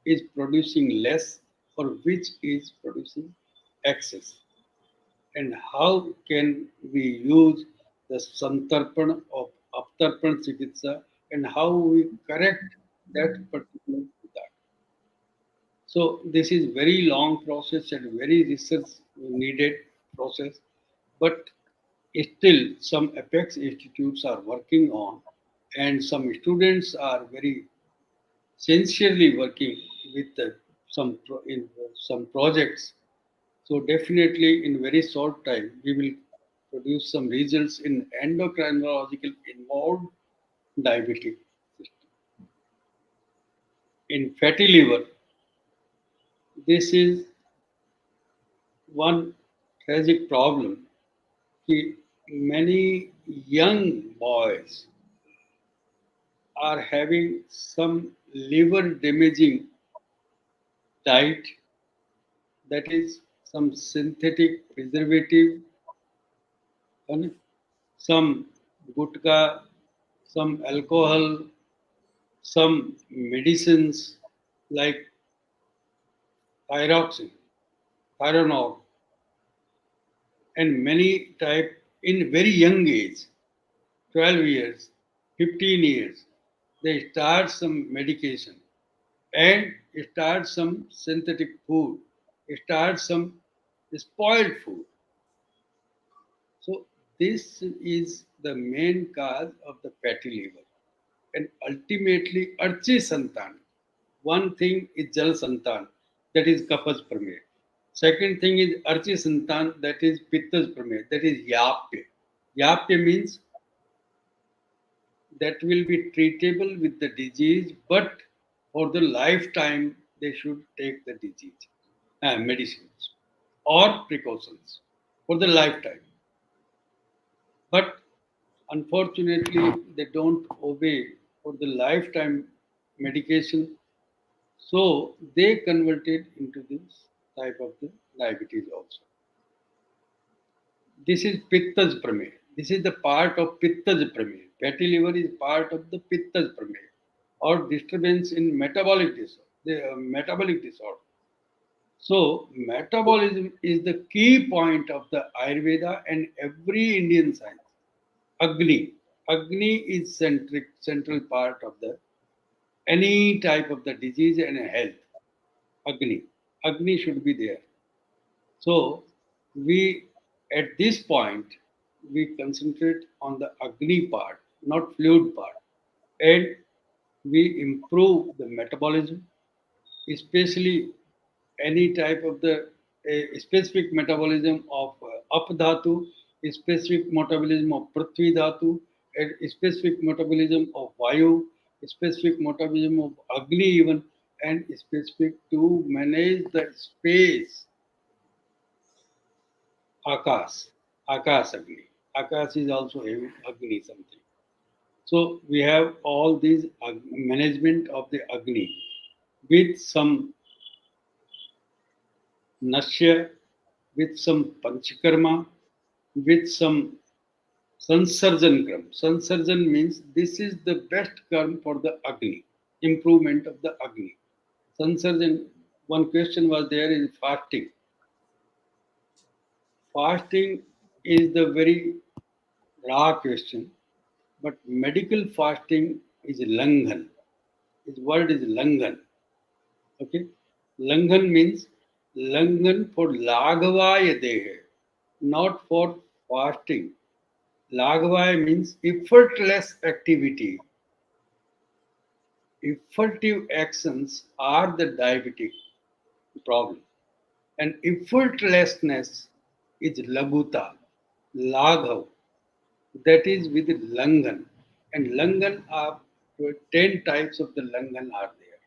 is producing less or which is producing excess. And how can we use the Santarpan of Aptarpan Chikitsa and how we correct that particular Bhutagni. So this is very long process and very research needed process, but still some apex institutes are working on, and some students are very sincerely working with in some projects. So definitely in very short time we will produce some results in endocrinological involved diabetic system. In fatty liver, this is one tragic problem. Many young boys are having some liver damaging diet, that is some synthetic preservative and some gutka, some alcohol, some medicines like thyroxine, thyronol, and many type in very young age, 12 years, 15 years, they start some medication and start some synthetic food, start some spoiled food. So this is the main cause of the fatty liver. And ultimately, Archi Santan. One thing is Jal Santan. that is Kapha's Prameh. Second thing is Archi Santan, that is Pitta's Prameh, that is Yapya. Yapya means that will be treatable with the disease, but for the lifetime they should take the disease, medicines or precautions for the lifetime. But unfortunately, they don't obey for the lifetime medication, so they converted into this type of the diabetes also. This is Pitta's Prameh. This is the part of Pitta's Prameh. Fatty liver is part of the Pitta's Prameh or disturbance in metabolic disorder. The metabolic disorder. So metabolism is the key point of the Ayurveda and every Indian science. Agni. Agni is central part of the any type of the disease and health. Agni. Agni should be there. So we at this point we concentrate on the Agni part, not fluid part, and we improve the metabolism, especially any type of the specific metabolism of Up Dhatu, specific metabolism of Prithvi Dhatu, and specific metabolism of Vayu, specific metabolism of Agni even, and specific to manage the space Akash, Akash Agni. Akash is also having Agni something. So we have all these management of the Agni with some Nashya, with some Panchakarma, with some Sansarjan Kram. Sansarjan means this is the best karma for the Agni, improvement of the Agni. Sansarjan, one question was there is fasting. Fasting is the very raw question, but medical fasting is Langhan. His word is Langhan. Okay? Langhan means Langhan for Lagavaya Dehe, not for fasting. Lagavaya means effortless activity. Effortive actions are the diabetic problem. And effortlessness is Laguta, Laghav. That is with Langan. And Langan are 10 types of the Langan are there.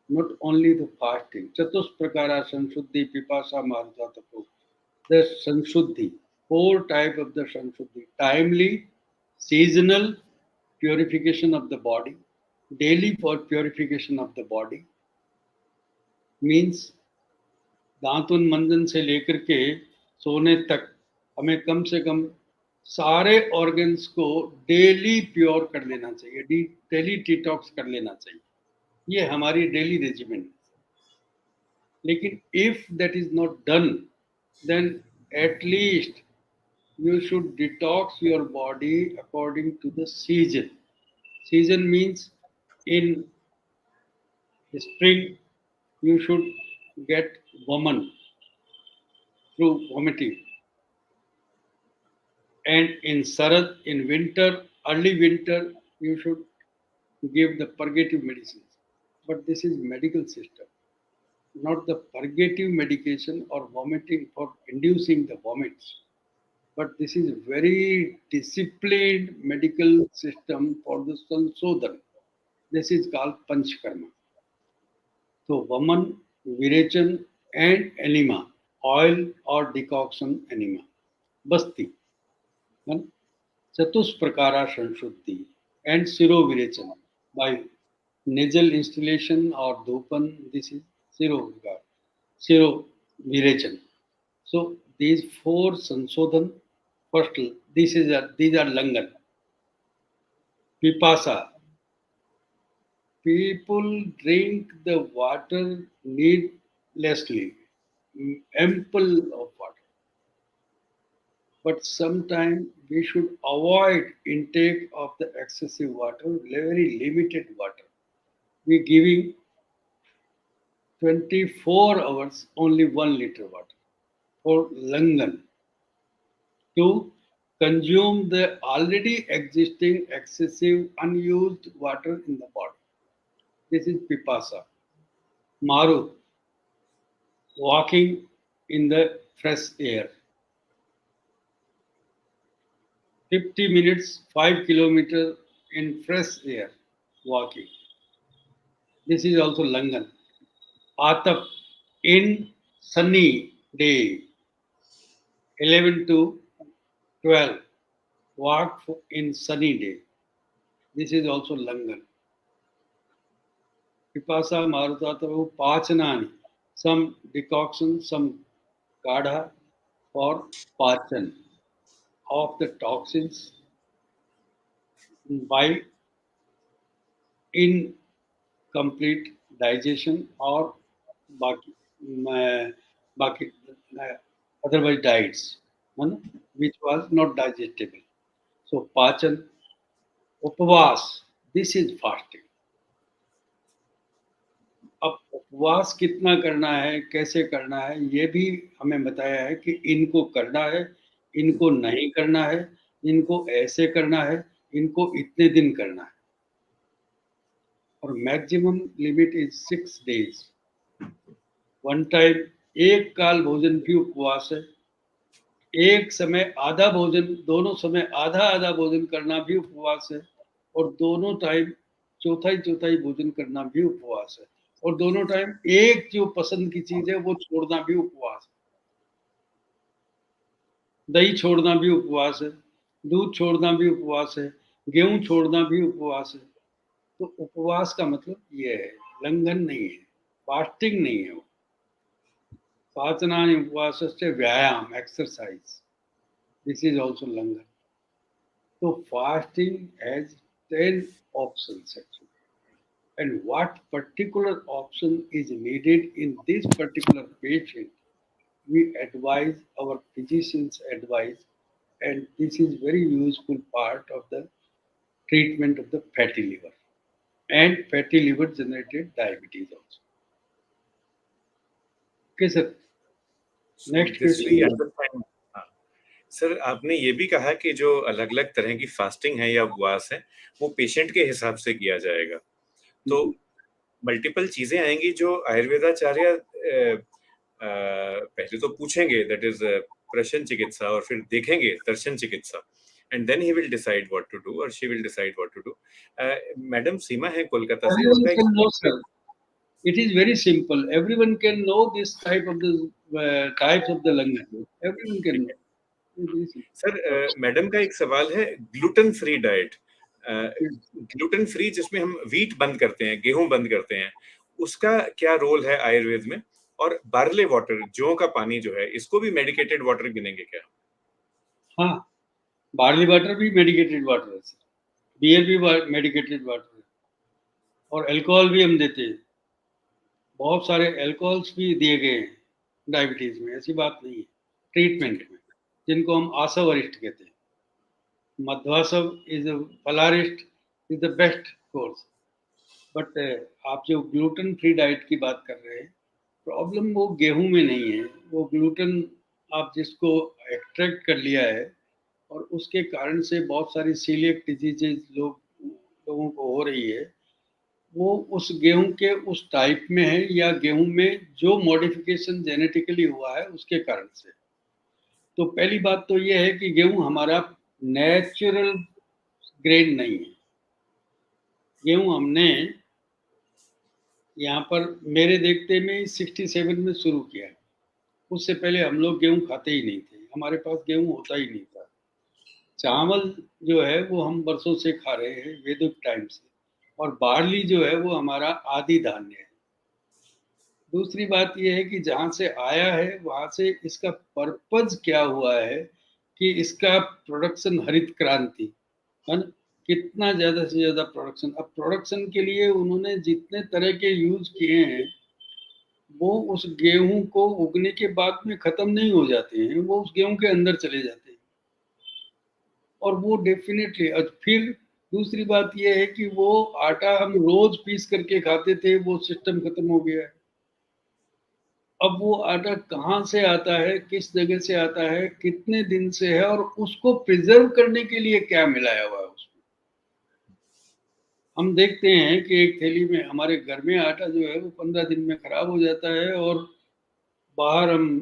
Not only the fasting. Chatusprakara Sanshuddhi Pipasa Maharjatapu. The Sanshuddhi. Four type of the Sanshuddhi. Timely, seasonal purification of the body. Daily for purification of the body. Means दांतुन मंजन से लेकर के सोने तक हमें कम से कम सारे organs को डेली प्योर कर लेना चाहिए डेली डिटॉक्स कर लेना चाहिए ये हमारी डेली रेजिमेंट है लेकिन if that is not done then at least you should detox your body according to the season. Season means in spring you should get woman through vomiting. And in Sarad, in winter, early winter, you should give the purgative medicines. But this is medical system, not the purgative medication or vomiting for inducing the vomits. But this is very disciplined medical system for the Sansodhan. This is called Panchkarma. So Vaman, Virechan and enema, oil or decoction enema. Basti. And Chatusprakara Sanshuddhi and Sirovirechan by nasal installation or Dhupan. This is Sirovirechan. So these four Sansodhan. First, these are Langan. Pipasa. People drink the water needlessly, ample of water. But sometimes we should avoid intake of the excessive water, very limited water. We giving 24 hours only 1 liter water for Langan to consume the already existing excessive unused water in the body. This is Pipasa. Maru, walking in the fresh air. 50 minutes, 5 kilometers in fresh air walking. This is also Langan. Atap in sunny day, 11 to 12. Walk in sunny day. This is also Langan. Pipasa Marutatavu Pachanani. Some decoction, some kadha for pachan of the toxins by incomplete digestion or baki, baki, otherwise diets, which was not digestible. So pachan, upavas, this is fasting. अब उपवास कितना करना है, कैसे करना है, ये भी हमें बताया है कि इनको करना है, इनको नहीं करना है, इनको ऐसे करना है, इनको इतने दिन करना है और maximum limit is 6 days। One time एक काल भोजन भी उपवास है, एक समय आधा भोजन, दोनों समय आधा आधा भोजन करना भी उपवास है और दोनों टाइम चौथाई चौथाई भोजन करना भी उपवास है और दोनों टाइम एक जो पसंद की चीज है वो छोड़ना भी उपवास है। दही छोड़ना भी उपवास है, दूध छोड़ना भी उपवास है, गेहूं छोड़ना भी उपवास है। तो उपवास का मतलब ये है, लंघन नहीं है, फास्टिंग नहीं है वो। पाचनानि उपवास से व्यायाम, एक्सरसाइज, दिस इज ऑल्सो लंघन। तो fasting has 10 options actually. And what particular option is needed in this particular patient, we advise, our physicians advise, and this is very useful part of the treatment of the fatty liver and fatty liver generated diabetes also. Okay sir, next this we question. Understand. Sir, आपने ये भी कहा कि जो अलग अलग तरह की फास्टिंग है या उपवास है वो पेशेंट के हिसाब से किया जाएगा। तो मल्टीपल चीजें आएंगी जो आयुर्वेदाचार्य पहले तो पूछेंगे, दैट इज प्रशन चिकित्सा, और फिर देखेंगे दर्शन चिकित्सा, and then he will decide what to do और she will decide what to do. Madam Seema है कोलकाता से, Everyone उनका एक can know सवाल sir, it is very simple, everyone can know this type of the types of the language, everyone can है। know. It's very simple. Sir, madam का एक सवाल है, gluten free diet, Yes. Gluten free जिसमें हम wheat बंद करते हैं, गेहूं बंद करते हैं, उसका क्या रोल है आयुर्वेद में? और बार्ले वाटर, जौ का पानी जो है, इसको भी मेडिकेटेड वाटर गिनेंगे क्या? हाँ, बार्ली वाटर भी मेडिकेटेड वाटर है सर, बियर भी मेडिकेटेड वाटर है और अल्कोहल भी हम देते हैं। बहुत सारे अल्कोहल्स भी दिए गए हैं डायबिटीज में, ऐसी बात नहीं है, ट्रीटमेंट में, जिनको हम आशा वरिष्ठ कहते हैं। मध्वासव इज फलारिस्ट is the best course. But आप जो ग्लूटेन फ्री डाइट की बात कर रहे हैं, प्रॉब्लम वो गेहूं में नहीं है, वो ग्लूटेन आप जिसको एक्सट्रैक्ट कर लिया है और उसके कारण से बहुत सारी सीलियक डिजीजेज लोगों को हो रही है, वो उस गेहूं के उस टाइप में है या गेहूं में जो मॉडिफिकेशन जेनेटिकली हुआ है उसके कारण से। तो पहली बात तो ये है कि गेहूं हमारा नेचुरल ग्रेन नहीं है। गेहूं हमने यहाँ पर मेरे देखते में 67 में शुरू किया है, उससे पहले हम लोग गेहूं खाते ही नहीं थे, हमारे पास गेहूं होता ही नहीं था। चावल जो है वो हम बरसों से खा रहे हैं वैदिक टाइम से, और बार्ली जो है वो हमारा आदि धान्य है। दूसरी बात यह है कि जहाँ से आया है वहाँ से इसका पर्पज क्या हुआ है कि इसका प्रोडक्शन हरित क्रांति है ना, कितना ज्यादा से ज्यादा प्रोडक्शन। अब प्रोडक्शन के लिए उन्होंने जितने तरह के यूज किए हैं वो उस गेहूं को उगने के बाद में खत्म नहीं हो जाते हैं, वो उस गेहूं के अंदर चले जाते हैं और वो डेफिनेटली। और फिर दूसरी बात यह है कि वो आटा हम रोज पीस करके खाते थे, वो सिस्टम खत्म हो गया है। अब वो आटा कहाँ से आता है, किस जगह से आता है, कितने दिन से है और उसको प्रिजर्व करने के लिए क्या मिलाया हुआ है उसमें, हम देखते हैं कि एक थैली में हमारे घर में आटा जो है वो 15 दिन में खराब हो जाता है, और बाहर हम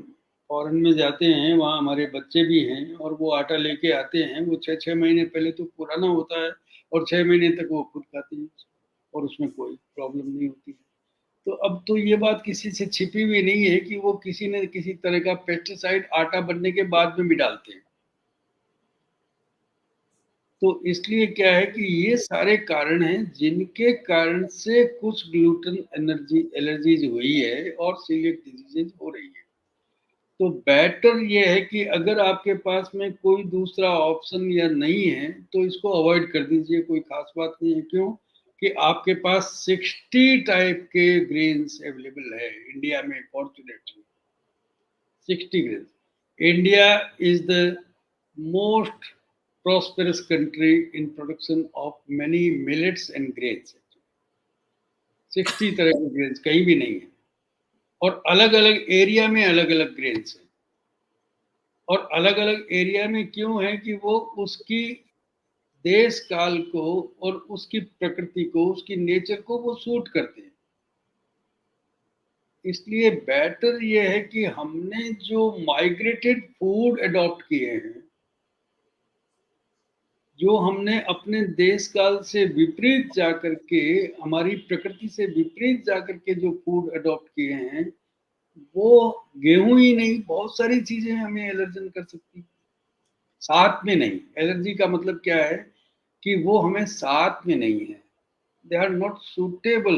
फॉरेन में जाते हैं, वहाँ हमारे बच्चे भी हैं और वो आटा लेके आते हैं, वो 6-6 महीने पहले तो पुराना होता है और 6 महीने तक वो खुद खाते हैं और उसमें कोई प्रॉब्लम नहीं होती है। तो अब तो ये बात किसी से छिपी हुई नहीं है कि वो किसी न किसी तरह का पेस्टिसाइड आटा बनने के बाद में भी डालते हैं। तो इसलिए क्या है कि ये सारे कारण हैं जिनके कारण से कुछ ग्लूटेन एलर्जीज हुई है और सीलिएक डिजीजेज हो रही है। तो बेटर ये है कि अगर आपके पास में कोई दूसरा ऑप्शन या नहीं है तो इसको अवॉइड कर दीजिए, कोई खास बात नहीं है। क्यों? कि आपके पास 60 टाइप के ग्रेन्स अवेलेबल है इंडिया में, fortunately 60 grains. India is the most prosperous country in production of many millets and grains. 60 तरह के ग्रेन्स कहीं भी नहीं है, और अलग अलग एरिया में अलग अलग ग्रेन्स हैं। और अलग अलग एरिया में क्यों है कि वो उसकी देश काल को और उसकी प्रकृति को, उसकी नेचर को वो सूट करते हैं। इसलिए बेटर ये है कि हमने जो माइग्रेटेड फूड अडॉप्ट किए हैं, जो हमने अपने देश काल से विपरीत जाकर के, हमारी प्रकृति से विपरीत जाकर के जो फूड अडॉप्ट किए हैं, वो गेहूं ही नहीं, बहुत सारी चीजें हमें एलर्जन कर सकती हैं। साथ में नहीं, एलर्जी का मतलब क्या है कि वो हमें साथ में नहीं है, they are not suitable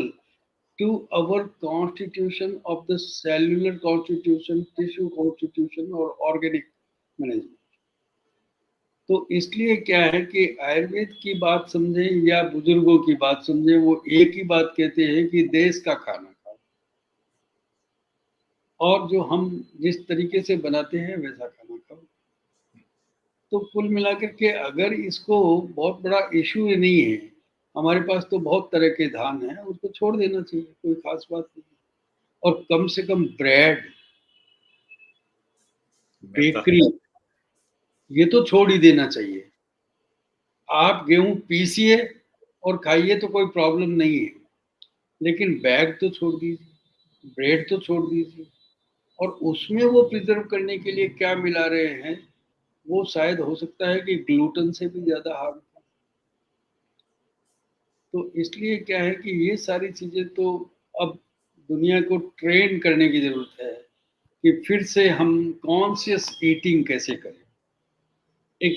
to our constitution of the cellular constitution, tissue constitution और ऑर्गेनिक मैनेजमेंट। तो इसलिए क्या है कि आयुर्वेद की बात समझें या बुजुर्गों की बात समझें, वो एक ही बात कहते हैं कि देश का खाना खाओ, और जो हम जिस तरीके से बनाते हैं वैसा खाना खाओ। तो कुल मिलाकर के अगर इसको बहुत बड़ा इशू नहीं है, हमारे पास तो बहुत तरह के धान हैं, उसको छोड़ देना चाहिए, कोई खास बात नहीं है। और कम से कम ब्रेड, मैदा। बेकरी, ये तो छोड़ ही देना चाहिए। आप गेहूं पीसिए और खाइए तो कोई प्रॉब्लम नहीं है, लेकिन बैग तो छोड़ दीजिए, ब्रेड तो छोड़ दीजिए। और उसमें वो प्रिजर्व करने के लिए क्या मिला रहे हैं, वो शायद हो सकता है कि ग्लूटेन से भी ज़्यादा हार्म। तो इसलिए क्या है कि ये सारी चीज़ें तो अब दुनिया को ट्रेन करने की ज़रूरत है कि फिर से हम कॉन्शियस ईटिंग कैसे करें। एक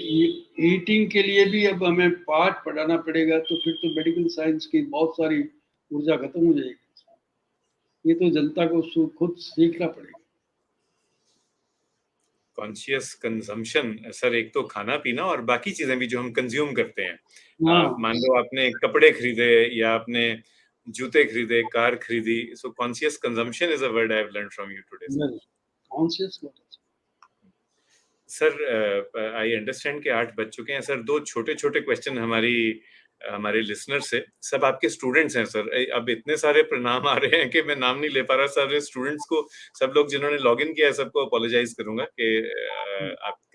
ईटिंग के लिए भी अब हमें पाठ पढ़ाना पड़ेगा, तो फिर तो मेडिकल साइंस की बहुत सारी ऊर्जा खत्म हो जाएगी। ये तो जनता को खुद सीखना पड़ेगा। कॉन्शियस कंजम्पशन सर, एक तो खाना पीना और बाकी चीजें भी जो हम कंज्यूम करते हैं। हाँ, मान लो आपने कपड़े खरीदे या आपने जूते खरीदे, कार खरीदी, so conscious consumption is a word I have learn from you today sir. Conscious. Sir I understand कि 8 बज चुके हैं सर। दो छोटे छोटे क्वेश्चन हमारे लिसनर से, सब आपके स्टूडेंट्स हैं सर। अब इतने सारे प्रणाम आ रहे हैं कि मैं नाम नहीं ले पा रहा। सारे स्टूडेंट्स को, सब लोग जिन्होंने लॉग इन किया है, सबको अपोलोजाइज करूंगा कि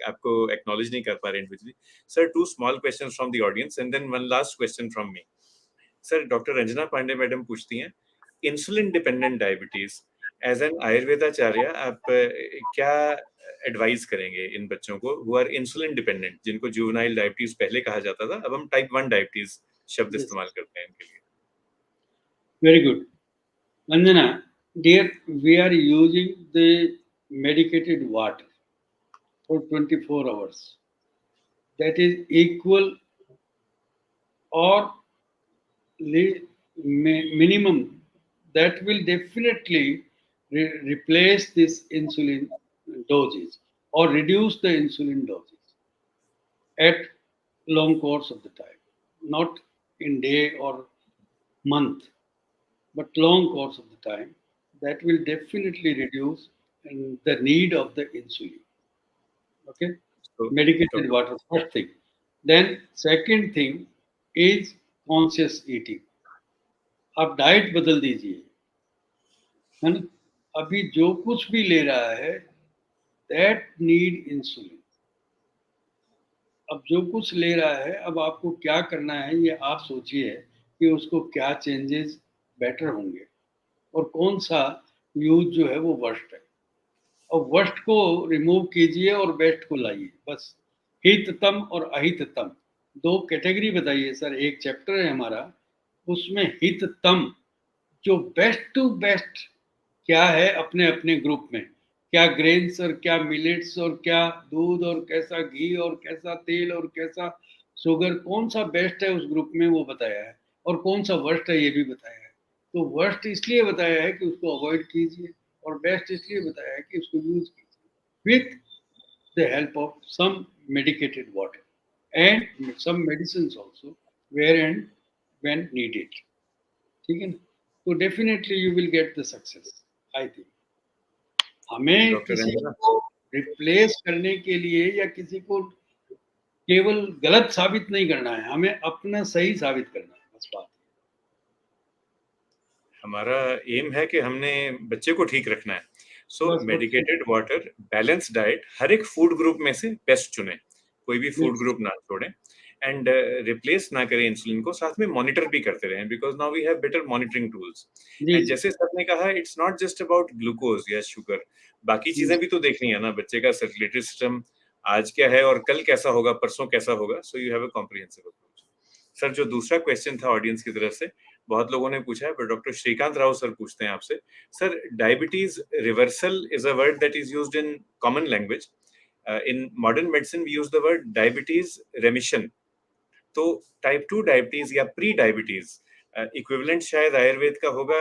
आपको एक्नॉलेज नहीं कर पा रहे individually. Sir, 2 small questions from the audience and then 1 last question from me. Sir, doctor Ranjana Pandey madam पूछती हैं, insulin dependent diabetes, as an आयुर्वेदाचार्य आप क्या एडवाइस करेंगे इन बच्चों को हु आर इंसुलिन डिपेंडेंट, जिनको जुवेनाइल डायबिटीज पहले कहा जाता था, अब हम टाइप 1 डायबिटीज शब्द Yes, इस्तेमाल करते हैं इनके लिए। very good. Anjana, dear, we are using the medicated water for 24 hours. That is equal or minimum, that will definitely replace this insulin doses or reduce the insulin doses at long course of the time, not in day or month, but long course of the time. That will definitely reduce the need of the insulin. Okay, तो medicated doctor, water, first thing. Then second thing is conscious eating. आप diet बदल दीजिए, है ना? अभी जो कुछ भी ले रहा है, दैट नीड इंसुलिन। अब जो कुछ ले रहा है, अब आपको क्या करना है ये आप सोचिए कि उसको क्या चेंजेस बेटर होंगे और कौन सा यूज जो है वो वर्स्ट है, और वर्स्ट को रिमूव कीजिए और बेस्ट को लाइए, बस। हिततम और अहिततम दो कैटेगरी बताइए सर। एक चैप्टर है हमारा, उसमें हिततम जो बेस्ट टू बेस्ट क्या है अपने अपने ग्रुप में, क्या ग्रेन्स और क्या मिलेट्स और क्या दूध और कैसा घी और कैसा तेल और कैसा शुगर, कौन सा बेस्ट है उस ग्रुप में वो बताया है, और कौन सा वर्स्ट है ये भी बताया है। तो वर्स्ट इसलिए बताया है कि उसको अवॉइड कीजिए, और बेस्ट इसलिए बताया है कि उसको यूज कीजिए with the help of some medicated water and some medicines also where and when needed। ठीक है ना? तो definitely you will get the success, I think. हमें डॉक्टर किसी रंजना, को रिप्लेस करने के लिए या किसी को केवल गलत साबित नहीं करना है, हमें अपना सही साबित करना है, बस बात। हमारा एम है कि हमने बच्चे को ठीक रखना है। सो बस बस मेडिकेटेड वाटर, बैलेंस डाइट, हर एक फूड ग्रुप में से बेस्ट चुने, कोई भी फूड यस ग्रुप ना छोड़ें, एंड रिप्लेस ना करें इंसुलिन को, साथ में मॉनिटर भी करते रहें, because now we have better monitoring tools. जी एंड जी जैसे सर ने कहा, it's not just about glucose या शुगर, बाकी जी चीजें भी तो देखनी है ना, बच्चे का सर्कुलेटरी सिस्टम आज क्या है और कल कैसा होगा, परसों कैसा होगा। So you have a comprehensive approach. Sir, जो दूसरा क्वेश्चन था ऑडियंस की तरफ से, बहुत लोगों ने पूछा है, पर डॉक्टर श्रीकांत राव सर पूछते हैं आपसे। Sir, diabetes reversal is a word that is used in common language. In modern medicine we use the word diabetes remission. तो टाइप 2 डायबिटीज या प्री डायबिटीज इक्विवेलेंट शायद आयुर्वेद का होगा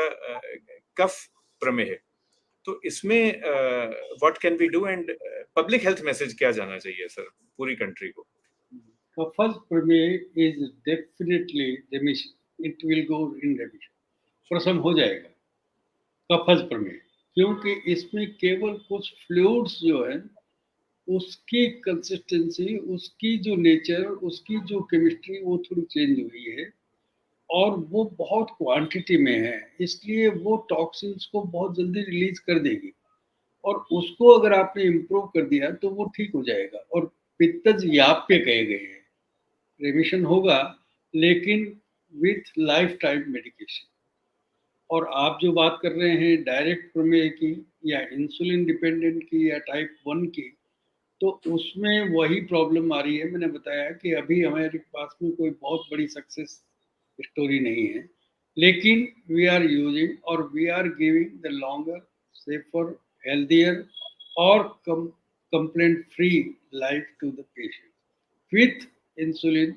कफ प्रमेह। तो इसमें what can we do, and public health message क्या जाना चाहिए सर पूरी कंट्री को? कफज प्रमेय is definitely remission, it will go in remission, प्रसम हो जाएगा कफज प्रमेय, क्योंकि इसमें केवल कुछ फ्लूइड्स जो है उसकी कंसिस्टेंसी, उसकी जो नेचर, उसकी जो केमिस्ट्री वो थोड़ी चेंज हुई है, और वो बहुत क्वांटिटी में है, इसलिए वो टॉक्सिन्स को बहुत जल्दी रिलीज कर देगी, और उसको अगर आपने इम्प्रूव कर दिया तो वो ठीक हो जाएगा। और पित्तज याप्य कहे गए हैं, रेमिशन होगा, लेकिन विथ लाइफ टाइम मेडिकेशन। और आप जो बात कर रहे हैं डायरेक्ट प्रमेय की या इंसुलिन डिपेंडेंट की या टाइप 1 की, तो उसमें वही प्रॉब्लम आ रही है। मैंने बताया कि अभी हमारे पास में कोई बहुत बड़ी सक्सेस स्टोरी नहीं है, लेकिन वी आर यूजिंग और we are giving the longer, safer, healthier और complaint free life to the patient with insulin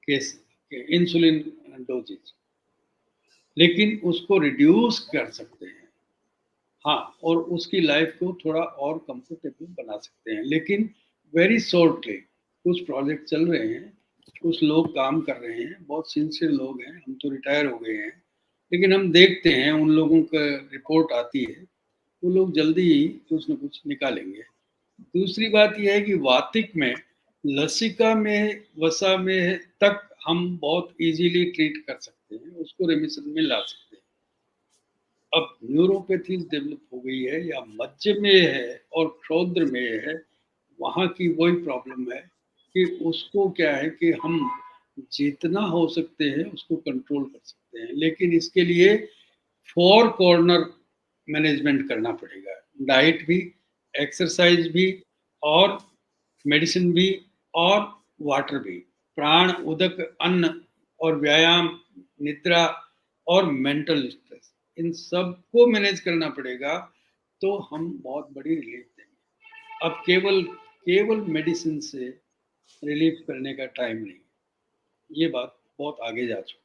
case, insulin doses, लेकिन उसको रिड्यूस कर सकते हैं। हाँ, और उसकी लाइफ को थोड़ा और कंफर्टेबल बना सकते हैं, लेकिन वेरी शॉर्टली। कुछ प्रोजेक्ट चल रहे हैं, कुछ लोग काम कर रहे हैं, बहुत सिंसियर लोग हैं, हम तो रिटायर हो गए हैं, लेकिन हम देखते हैं उन लोगों का रिपोर्ट आती है, वो लोग जल्दी ही कुछ ना कुछ निकालेंगे। दूसरी बात यह है कि वातिक में, लसिका में, वसा में तक हम बहुत इजीली ट्रीट कर सकते हैं, उसको रेमिशन में ला सकते हैं। अब न्यूरोपैथीज डेवलप हो गई है या मज्जे में है और क्षौद्र में है, वहाँ की वही प्रॉब्लम है कि उसको क्या है कि हम जितना हो सकते हैं उसको कंट्रोल कर सकते हैं, लेकिन इसके लिए फोर कॉर्नर मैनेजमेंट करना पड़ेगा। डाइट भी, एक्सरसाइज भी, और मेडिसिन भी, और वाटर भी, प्राण, उदक, अन्न और व्यायाम, निद्रा और मेंटल स्ट्रेस, इन सबको मैनेज करना पड़ेगा, तो हम बहुत बड़ी रिलीफ देंगे। अब केवल केवल मेडिसिन से रिलीफ करने का टाइम नहीं है, ये बात बहुत आगे जा चुकी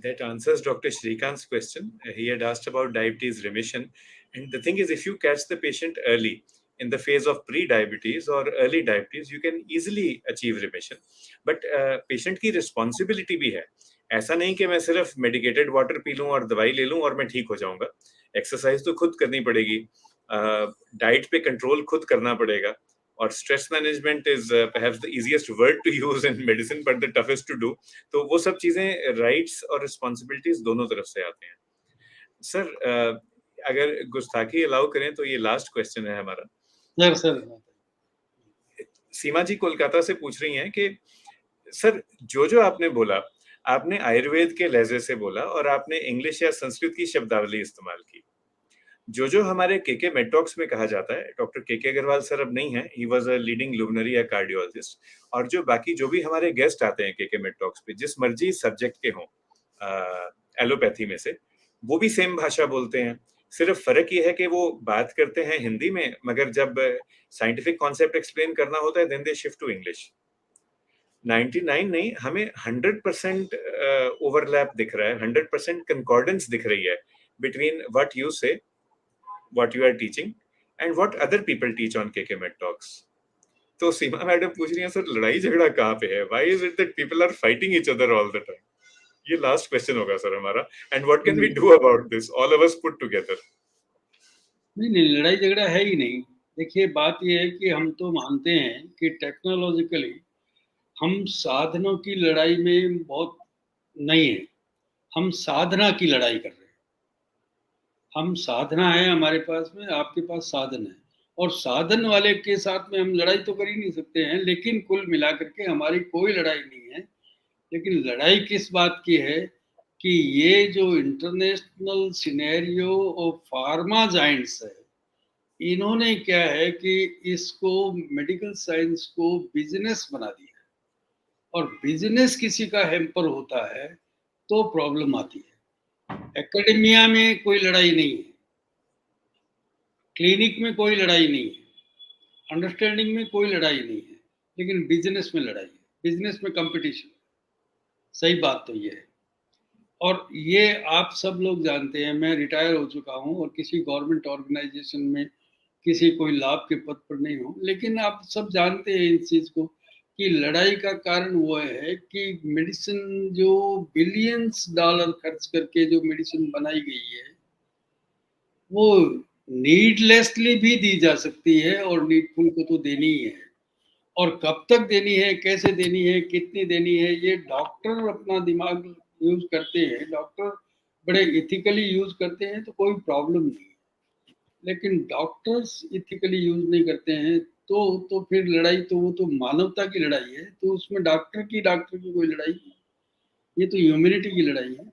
That answers Dr. Shrikant's question. He had asked about diabetes remission. And the thing is, if you catch the patient early in the phase of pre-diabetes or early diabetes, you can easily achieve remission. But patient की responsibility भी है। ऐसा नहीं कि मैं सिर्फ medicated water P लूं और दवाई ले लूं और मैं ठीक हो जाऊंगा। एक्सरसाइज तो खुद करनी पड़ेगी, डाइट पे कंट्रोल खुद करना पड़ेगा, और stress management is perhaps the easiest word to use in medicine but the toughest to do। तो वो सब चीजें, राइट्स और रिस्पॉन्सिबिलिटीज दोनों तरफ से आते हैं। सर, अगर गुस्ताखी अलाउ करें तो ये लास्ट क्वेश्चन है हमारा। है। सर सीमा जी कोलकाता से पूछ रही हैं कि सर, जो आपने बोला, आपने आयुर्वेद के लहजे से बोला और आपने इंग्लिश या संस्कृत की शब्दावली इस्तेमाल की। जो हमारे केके मेडटॉक्स में कहा जाता है, डॉक्टर केके अग्रवाल सर अब नहीं है, ही वाज अ लीडिंग लुमिनरी या कार्डियोलॉजिस्ट, और जो बाकी जो भी हमारे गेस्ट आते हैं केके मेडटॉक्स पे, जिस मर्जी सब्जेक्ट के हों, एलोपैथी में से, वो भी सेम भाषा बोलते हैं। सिर्फ फर्क ये है कि वो बात करते हैं हिंदी में, मगर जब साइंटिफिक कॉन्सेप्ट एक्सप्लेन करना होता है, then they shift to English. 99 नहीं, हमें 100% ओवरलैप दिख रहा है, 100% कंकॉर्डेंस दिख रही है बिटवीन व्हाट यू से, what you are teaching and what other people teach on KK Med Talks. तो सीमा मैडम पूछ रही हैं, सर लड़ाई झगड़ा कहाँ पे है? Why is it that people are fighting each other all the time? ये लास्ट क्वेश्चन होगा सर हमारा, and what can we do about this, all of us put together? नहीं नहीं, लड़ाई झगड़ा है ही नहीं। देखिए, बात यह है कि हम तो मानते हैं कि टेक्नोलॉजिकली हम साधनों की लड़ाई में बहुत नहीं है, हम साधना की लड़ाई कर रहे हैं। हम साधना है हमारे पास में, आपके पास साधन है, और साधन वाले के साथ में हम लड़ाई तो कर ही नहीं सकते हैं। लेकिन कुल मिलाकर के हमारी कोई लड़ाई नहीं है। लेकिन लड़ाई किस बात की है कि ये जो international scenario of pharma Giants है, इन्होंने क्या है कि इसको, मेडिकल साइंस को बिजनेस बना दिया, और बिजनेस किसी का हैम्पर होता है तो प्रॉब्लम आती है। एकेडमिया में कोई लड़ाई नहीं है, क्लिनिक में कोई लड़ाई नहीं है, अंडरस्टैंडिंग में कोई लड़ाई नहीं है, लेकिन बिजनेस में लड़ाई है, बिजनेस में कंपटीशन। सही बात तो ये है, और ये आप सब लोग जानते हैं। मैं रिटायर हो चुका हूँ और किसी गवर्नमेंट ऑर्गेनाइजेशन में किसी कोई लाभ के पद पर नहीं हूँ, लेकिन आप सब जानते हैं इस चीज को कि लड़ाई का कारण वो है कि मेडिसिन, जो बिलियंस डॉलर खर्च करके जो मेडिसिन बनाई गई है, वो नीडलेसली भी दी जा सकती है और नीडफुल को तो देनी ही है। और कब तक देनी है, कैसे देनी है, कितनी देनी है, ये डॉक्टर अपना दिमाग यूज करते हैं, डॉक्टर बड़े इथिकली यूज करते हैं तो कोई प्रॉब्लम नहीं। लेकिन डॉक्टर्स इथिकली यूज नहीं करते हैं तो फिर लड़ाई तो वो तो मानवता की लड़ाई है, तो उसमें डॉक्टर की कोई लड़ाई नहीं, ये तो ह्यूमैनिटी की लड़ाई है।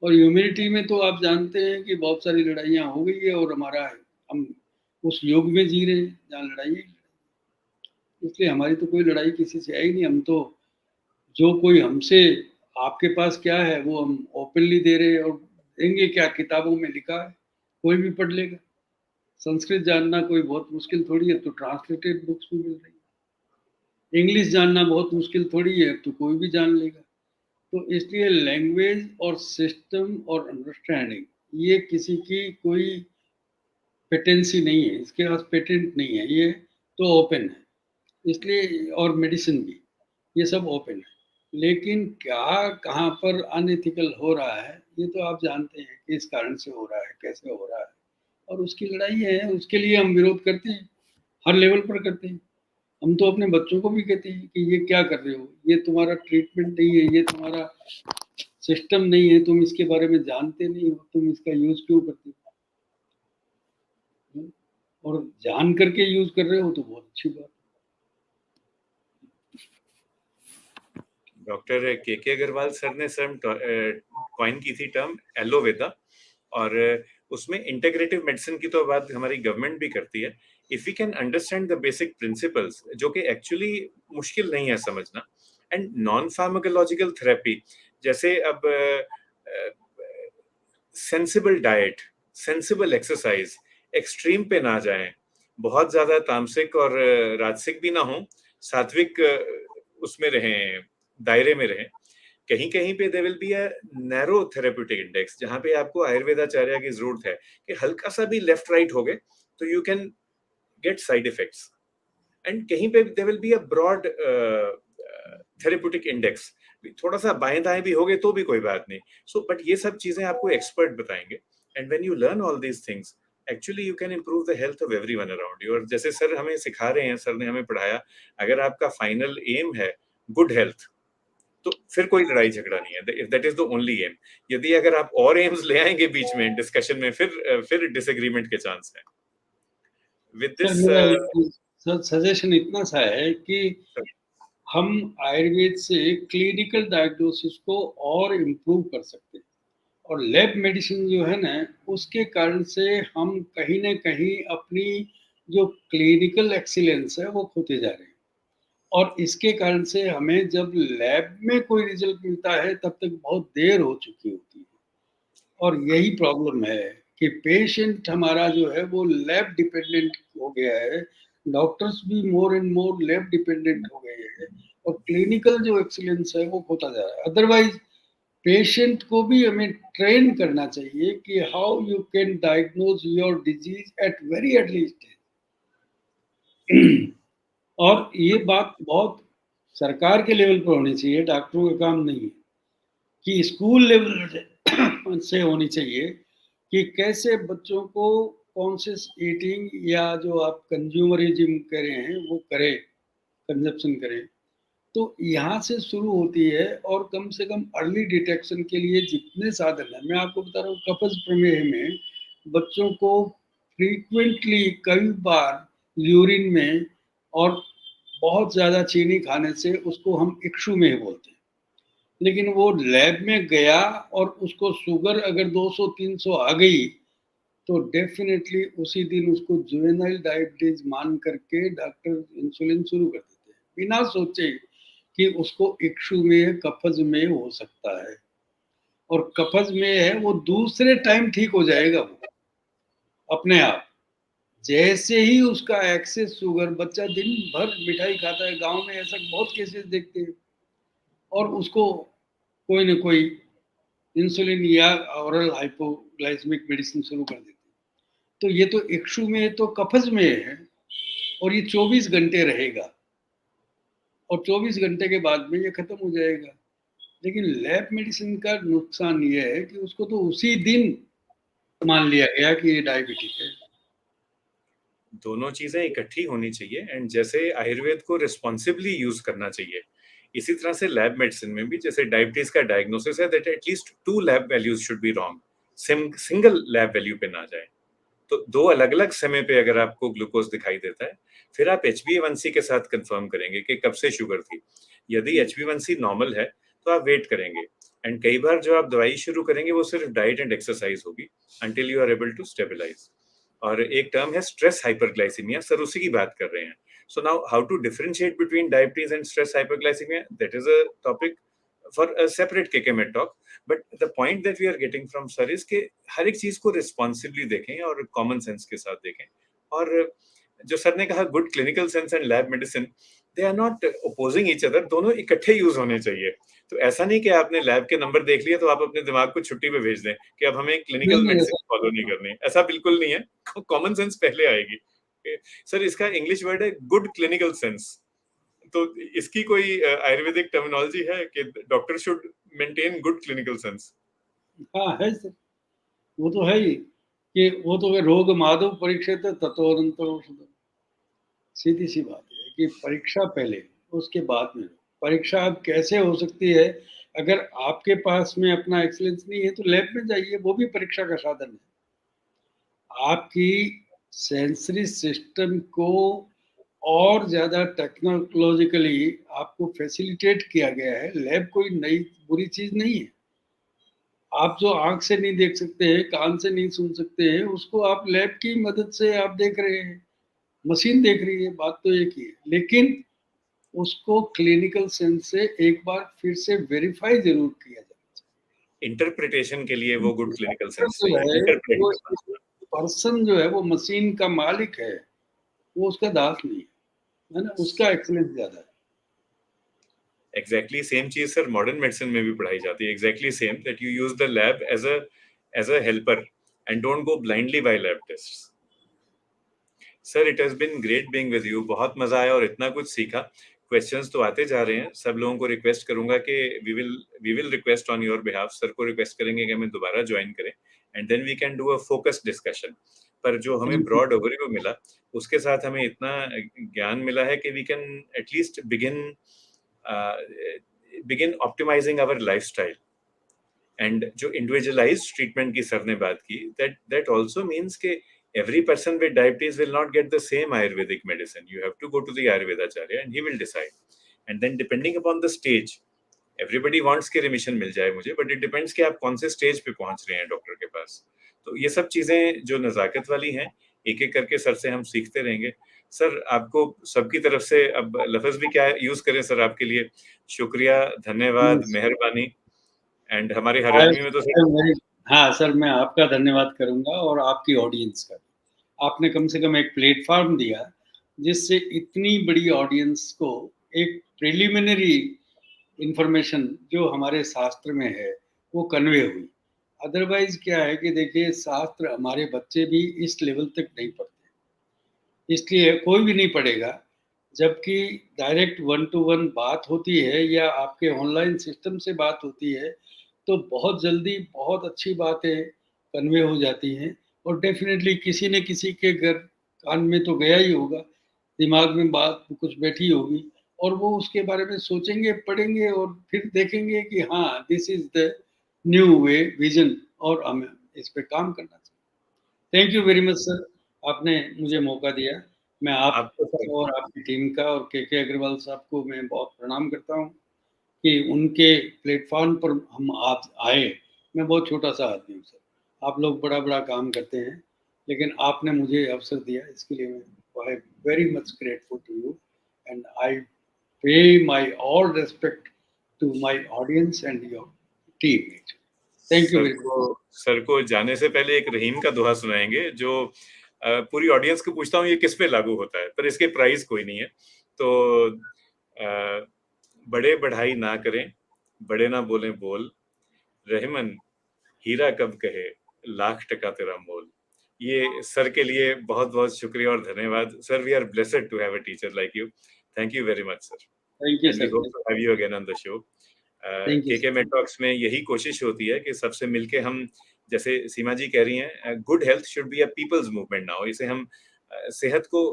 और ह्यूमैनिटी में तो आप जानते हैं कि बहुत सारी लड़ाइयाँ हो गई है, और हमारा, हम उस युग में जी रहे हैं जहाँ लड़ाई है। इसलिए हमारी तो कोई लड़ाई किसी से है ही नहीं। हम तो, जो कोई हमसे, आपके पास क्या है वो हम ओपनली दे रहे हैं, और देंगे क्या, किताबों में लिखा है, कोई भी पढ़ लेगा। संस्कृत जानना कोई बहुत मुश्किल थोड़ी है, तो ट्रांसलेटेड बुक्स भी मिल रही है। इंग्लिश जानना बहुत मुश्किल थोड़ी है, तो कोई भी जान लेगा। तो इसलिए लैंग्वेज और सिस्टम और अंडरस्टैंडिंग, ये किसी की कोई पेटेंसी नहीं है, इसके पास पेटेंट नहीं है, ये तो ओपन है। इसलिए, और मेडिसिन भी, ये सब ओपन है। लेकिन क्या, कहाँ पर अनएथिकल हो रहा है, ये तो आप जानते हैं कि इस कारण से हो रहा है, कैसे हो रहा है, और उसकी लड़ाई है। उसके लिए हम विरोध करते हैं, हर लेवल पर करते हैं। हम तो अपने बच्चों को भी कहते हैं कि ये क्या कर रहे हो, ये तुम्हारा ट्रीटमेंट नहीं है, ये तुम्हारा सिस्टम नहीं है, तुम इसके बारे में जानते नहीं हो, तुम इसका यूज क्यों करते हो? और जान करके यूज कर रहे हो तो बहुत अच्छी बात। डॉक्टर केके अग्रवाल सर ने सर कॉइन की थी टर्म एलोवेदा, और उसमें इंटीग्रेटिव मेडिसिन की तो बात हमारी गवर्नमेंट भी करती है। If we can understand the basic principles, जो कि एक्चुअली मुश्किल नहीं है समझना, एंड नॉन फार्माकोलॉजिकल थेरेपी, जैसे अब sensible diet, sensible exercise, extreme पे ना जाएं, बहुत ज्यादा तामसिक और राजसिक भी ना हो, सात्विक उसमें रहें, दायरे में रहें। कहीं कहीं पे there will be a narrow therapeutic index, जहां पे आपको आयुर्वेदाचार्य की जरूरत है कि हल्का सा भी लेफ्ट राइट हो गए तो you can get side effects, and कहीं पे there will be a broad therapeutic index, थोड़ा सा बाएं दाएं भी हो गए तो भी कोई बात नहीं। सो बट ये सब चीजें आपको एक्सपर्ट बताएंगे, and when you learn all these things, actually you can improve the health of everyone around you. और जैसे सर हमें सिखा रहे हैं, सर ने हमें पढ़ाया, अगर आपका फाइनल एम है गुड हेल्थ, तो फिर कोई लड़ाई झगड़ा नहीं है, if that is the only aim. यदि अगर आप और एम्स ले आएंगे बीच में डिस्कशन में, फिर डिसएग्रीमेंट के चांस है। विद सर दिस मेरा एक सजेशन इतना सा है कि हम आयुर्वेद से क्लिनिकल डायग्नोसिस को और इम्प्रूव कर सकते हैं। और लैब मेडिसिन जो है ना, उसके कारण से हम कहीं ना कहीं अपनी जो क्लिनिकल एक्सीलेंस है वो खोते जा रहे हैं। और इसके कारण से हमें जब लैब में कोई रिजल्ट मिलता है तब तक बहुत देर हो चुकी होती है। और यही प्रॉब्लम है कि पेशेंट हमारा जो है वो लैब डिपेंडेंट हो गया है। डॉक्टर्स भी more and more lab dependent हो गए हैं। और क्लिनिकल जो एक्सीलेंस है वो होता जा रहा है। अदरवाइज पेशेंट को भी हमें ट्रेन करना चाहिए कि how you can diagnose your disease at very early stage. और ये बात बहुत सरकार के लेवल पर होनी चाहिए, डॉक्टरों का काम नहीं है। कि स्कूल लेवल से होनी चाहिए कि कैसे बच्चों को कॉन्शियस ईटिंग या जो आप कंज्यूमरिज्म कह रहे हैं वो करें, कंजप्शन करें। तो यहाँ से शुरू होती है। और कम से कम अर्ली डिटेक्शन के लिए जितने साधन है, मैं आपको बता रहा हूँ, कपज प्रमेह में बच्चों को फ्रीक्वेंटली कई बार यूरिन में और बहुत ज़्यादा चीनी खाने से उसको हम इक्षुमेह बोलते हैं। लेकिन वो लैब में गया और उसको शुगर अगर 200-300 आ गई तो डेफिनेटली उसी दिन उसको जुवेनाइल डायबिटीज मान करके डॉक्टर इंसुलिन शुरू कर देते हैं, बिना सोचे कि उसको इक्षु में कफज में हो सकता है। और कफज में है वो दूसरे टाइम ठीक हो जाएगा वो अपने आप। जैसे ही उसका एक्सेस शुगर, बच्चा दिन भर मिठाई खाता है, गांव में ऐसा बहुत केसेस देखते हैं। और उसको कोई ना कोई इंसुलिन या ऑरल हाइपोग्लाइसेमिक मेडिसिन शुरू कर देते हैं। तो ये तो इक्षु में तो कफज में है। और ये 24 घंटे रहेगा। और 24 घंटे के बाद में ये खत्म हो जाएगा। लेकिन लैब मेडिसिन का नुकसान ये है कि उसको तो उसी दिन मान लिया गया कि ये डायबिटिक है। दोनों चीजें इकट्ठी होनी चाहिए, एंड जैसे आयुर्वेद को रिस्पॉन्सिबली यूज करना चाहिए, इसी तरह से लैब मेडिसिन में भी जैसे डायबिटीज का डायग्नोसिस है, that at least 2 lab values should be wrong, single lab value पे ना जाए। तो 2 अलग अलग समय पे अगर आपको ग्लूकोज दिखाई देता है, फिर आप HbA1c के साथ कंफर्म करेंगे कि कब से शुगर थी। यदि HbA1c नॉर्मल है तो आप वेट करेंगे, एंड कई बार जो आप दवाई शुरू करेंगे वो सिर्फ डाइट एंड एक्सरसाइज होगी until you are able to stabilise. और एक टर्म है स्ट्रेस हाइपरग्लाइसीमिया, सर उसी की बात कर रहे हैं। So now how to differentiate between diabetes and stress hyperglycaemia, that is a topic for a separate केके talk. But the point that we are getting from sir is के हर एक चीज को रिस्पॉन्सिबली देखें और कॉमन सेंस के साथ देखें। और जो सर ने कहा good clinical sense and lab medicine, they are not opposing each other, दोनों इकट्ठे यूज होने चाहिए। तो ऐसा नहीं कि आपने लैब के नंबर देख लिया तो आप अपने दिमाग को छुट्टी पे भेज दें कि अब हमें नहीं क्लिनिकल नहीं मेडिसिन ऐसा। फॉलो नहीं करनी, ऐसा बिल्कुल नहीं है। कॉमन सेंस पहले आएगी। सर इसका इंग्लिश वर्ड है गुड क्लिनिकल सेंस। तो इसकी कोई आयुर्वेदिक टर्मिनोलॉजी है कि doctor should maintain good clinical sense? हाँ है सर। वो तो है ही कि वो तो रोग माधव परीक्षित तत्वनंतर औषधम। सीधी सी बात है कि परीक्षा पहले, उसके बाद में। परीक्षा अब कैसे हो सकती है? अगर आपके पास में अपना एक्सीलेंस नहीं है तो लैब में जाइए, वो भी परीक्षा का साधन है। आपकी सेंसरी सिस्टम को और ज़्यादा टेक्नोलॉजिकली आपको फैसिलिटेट किया गया है। लैब कोई नई बुरी चीज़ नहीं है। आप जो आँख से नहीं देख सकते हैं, कान से नहीं सुन सकते हैं, उसको आप लैब की मदद से आप देख रहे हैं। मशीन देख रही है, बात तो एक ही है। लेकिन उसको क्लिनिकल सेंस से एक बार फिर से वेरीफाई ज़रूर किया जाना इंटरप्रिटेशन के लिए वो गुड चाहिए। क्लिनिकल डॉक्टर सेंस जो चाहिए, है इंटरप्रेट वो करना। पर्सन जो है वो मशीन का मालिक है, वो उसका दास नहीं है ना? उसका एक्सीलेंस ज़्यादा है। एग्जैक्टली सेम चीज सर मॉडर्न मेडिसिन में भी पढ़ाई जाती है, exactly same, that you use the lab as a helper and don't go blindly by lab tests. Sir it has been great being with you, बहुत मजा आया और इतना कुछ सीखा। क्वेश्चंस तो आते जा रहे हैं, सब लोगों को रिक्वेस्ट करूंगा कि we will request on your behalf, sir को रिक्वेस्ट करेंगे कि हमें दोबारा ज्वाइन करें, and then we can do a focused discussion. पर जो हमें ब्रॉड ओवरव्यू मिला उसके साथ हमें इतना ज्ञान मिला है कि we can at least begin optimising our lifestyle. And जो इंडिविजुअलाइज्ड ट्रीटमेंट की सर ने बात की, दैट आल्सो मींस के every person with diabetes will not get the same ayurvedic medicine. You have to go to the ayurvedacharya and he will decide. And then depending upon the stage, everybody wants के remission मिल जाए मुझे, but it depends कि आप कौन से stage पे पहुंच रहे हैं डॉक्टर के पास। तो ये सब चीजें जो नजाकत वाली हैं, एक एक करके सर से हम सीखते रहेंगे। सर आपको सबकी तरफ से अब लफ्ज भी क्या यूज करें सर आपके लिए, शुक्रिया, धन्यवाद, Yes. मेहरबानी, एंड हमारे हर I- आदमी में तो सर। I am very- हाँ सर, मैं आपका धन्यवाद करूंगा और आपकी ऑडियंस का। आपने कम से कम एक प्लेटफॉर्म दिया जिससे इतनी बड़ी ऑडियंस को एक प्रिलिमिनरी इंफॉर्मेशन जो हमारे शास्त्र में है वो कन्वे हुई। अदरवाइज क्या है कि देखिए, शास्त्र हमारे बच्चे भी इस लेवल तक नहीं पढ़ते, इसलिए कोई भी नहीं पढ़ेगा। जबकि डायरेक्ट वन टू वन बात होती है या आपके ऑनलाइन सिस्टम से बात होती है, तो बहुत जल्दी बहुत अच्छी बातें कन्वे हो जाती हैं। और डेफिनेटली किसी न किसी के घर कान में तो गया ही होगा, दिमाग में बात कुछ बैठी होगी, और वो उसके बारे में सोचेंगे, पढ़ेंगे और फिर देखेंगे कि हाँ, this is the new way vision, और हमें इस पे काम करना चाहिए। Thank you very much sir, आपने मुझे मौका दिया। मैं आपको आपका सर, और आपकी टीम का और के अग्रवाल साहब को मैं बहुत प्रणाम करता हूँ कि उनके प्लेटफॉर्म पर हम आप आए। मैं बहुत छोटा सा आदमी हूँ सर, आप लोग बड़ा बड़ा काम करते हैं, लेकिन आपने मुझे अवसर दिया, इसके लिए मैं I very much grateful to you, and I pay my all respect to my audience and your team. Thank you sir very को मच। सर को जाने से पहले एक रहीम का दोहा सुनाएंगे, जो पूरी ऑडियंस को पूछता हूँ ये किस पे लागू होता है, पर इसके प्राइस कोई नहीं है। तो बड़े बढ़ाई ना करें, बड़े ना बोलें बोल, रहमन हीरा कब कहे, लाख टका तेरा मोल। ये सर के लिए बहुत बहुत शुक्रिया और धन्यवाद sir. We are blessed to have a teacher like you. Thank you very much sir, thank you and we sir. Hope to have you again on the show. Thank you के sir. Med Talks में यही कोशिश होती है कि सबसे मिलके हम, जैसे सीमा जी कह रही हैं, good health should be a people's movement now, इसे हम सेहत को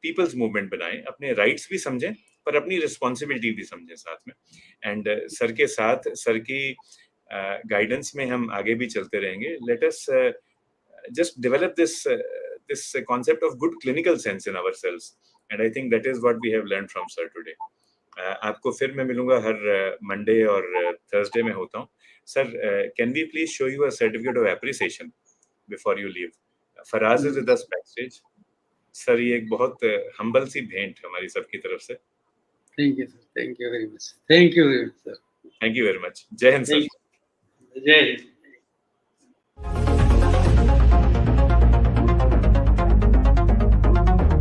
पीपल्स मूवमेंट बनाएं, अपने राइट्स भी समझें पर अपनी रिस्पॉन्सिबिलिटी भी समझें साथ में। एंड सर के साथ, सर की गाइडेंस में हम आगे भी चलते रहेंगे। Let us just develop this concept of good clinical sense in ourselves, and I think that is what we have learned from sir today. आपको फिर मैं मिलूंगा हर मंडे और थर्सडे में होता हूँ sir. Can we please show you a certificate of appreciation before you leave? Faraz is with us backstage. Sir ये एक बहुत हम्बल सी भेंट हमारी सबकी तरफ से। Thank you sir. Thank you very much. Thank you very much sir. Thank you very much. जय Hind sir. Thank you. जय हिंद।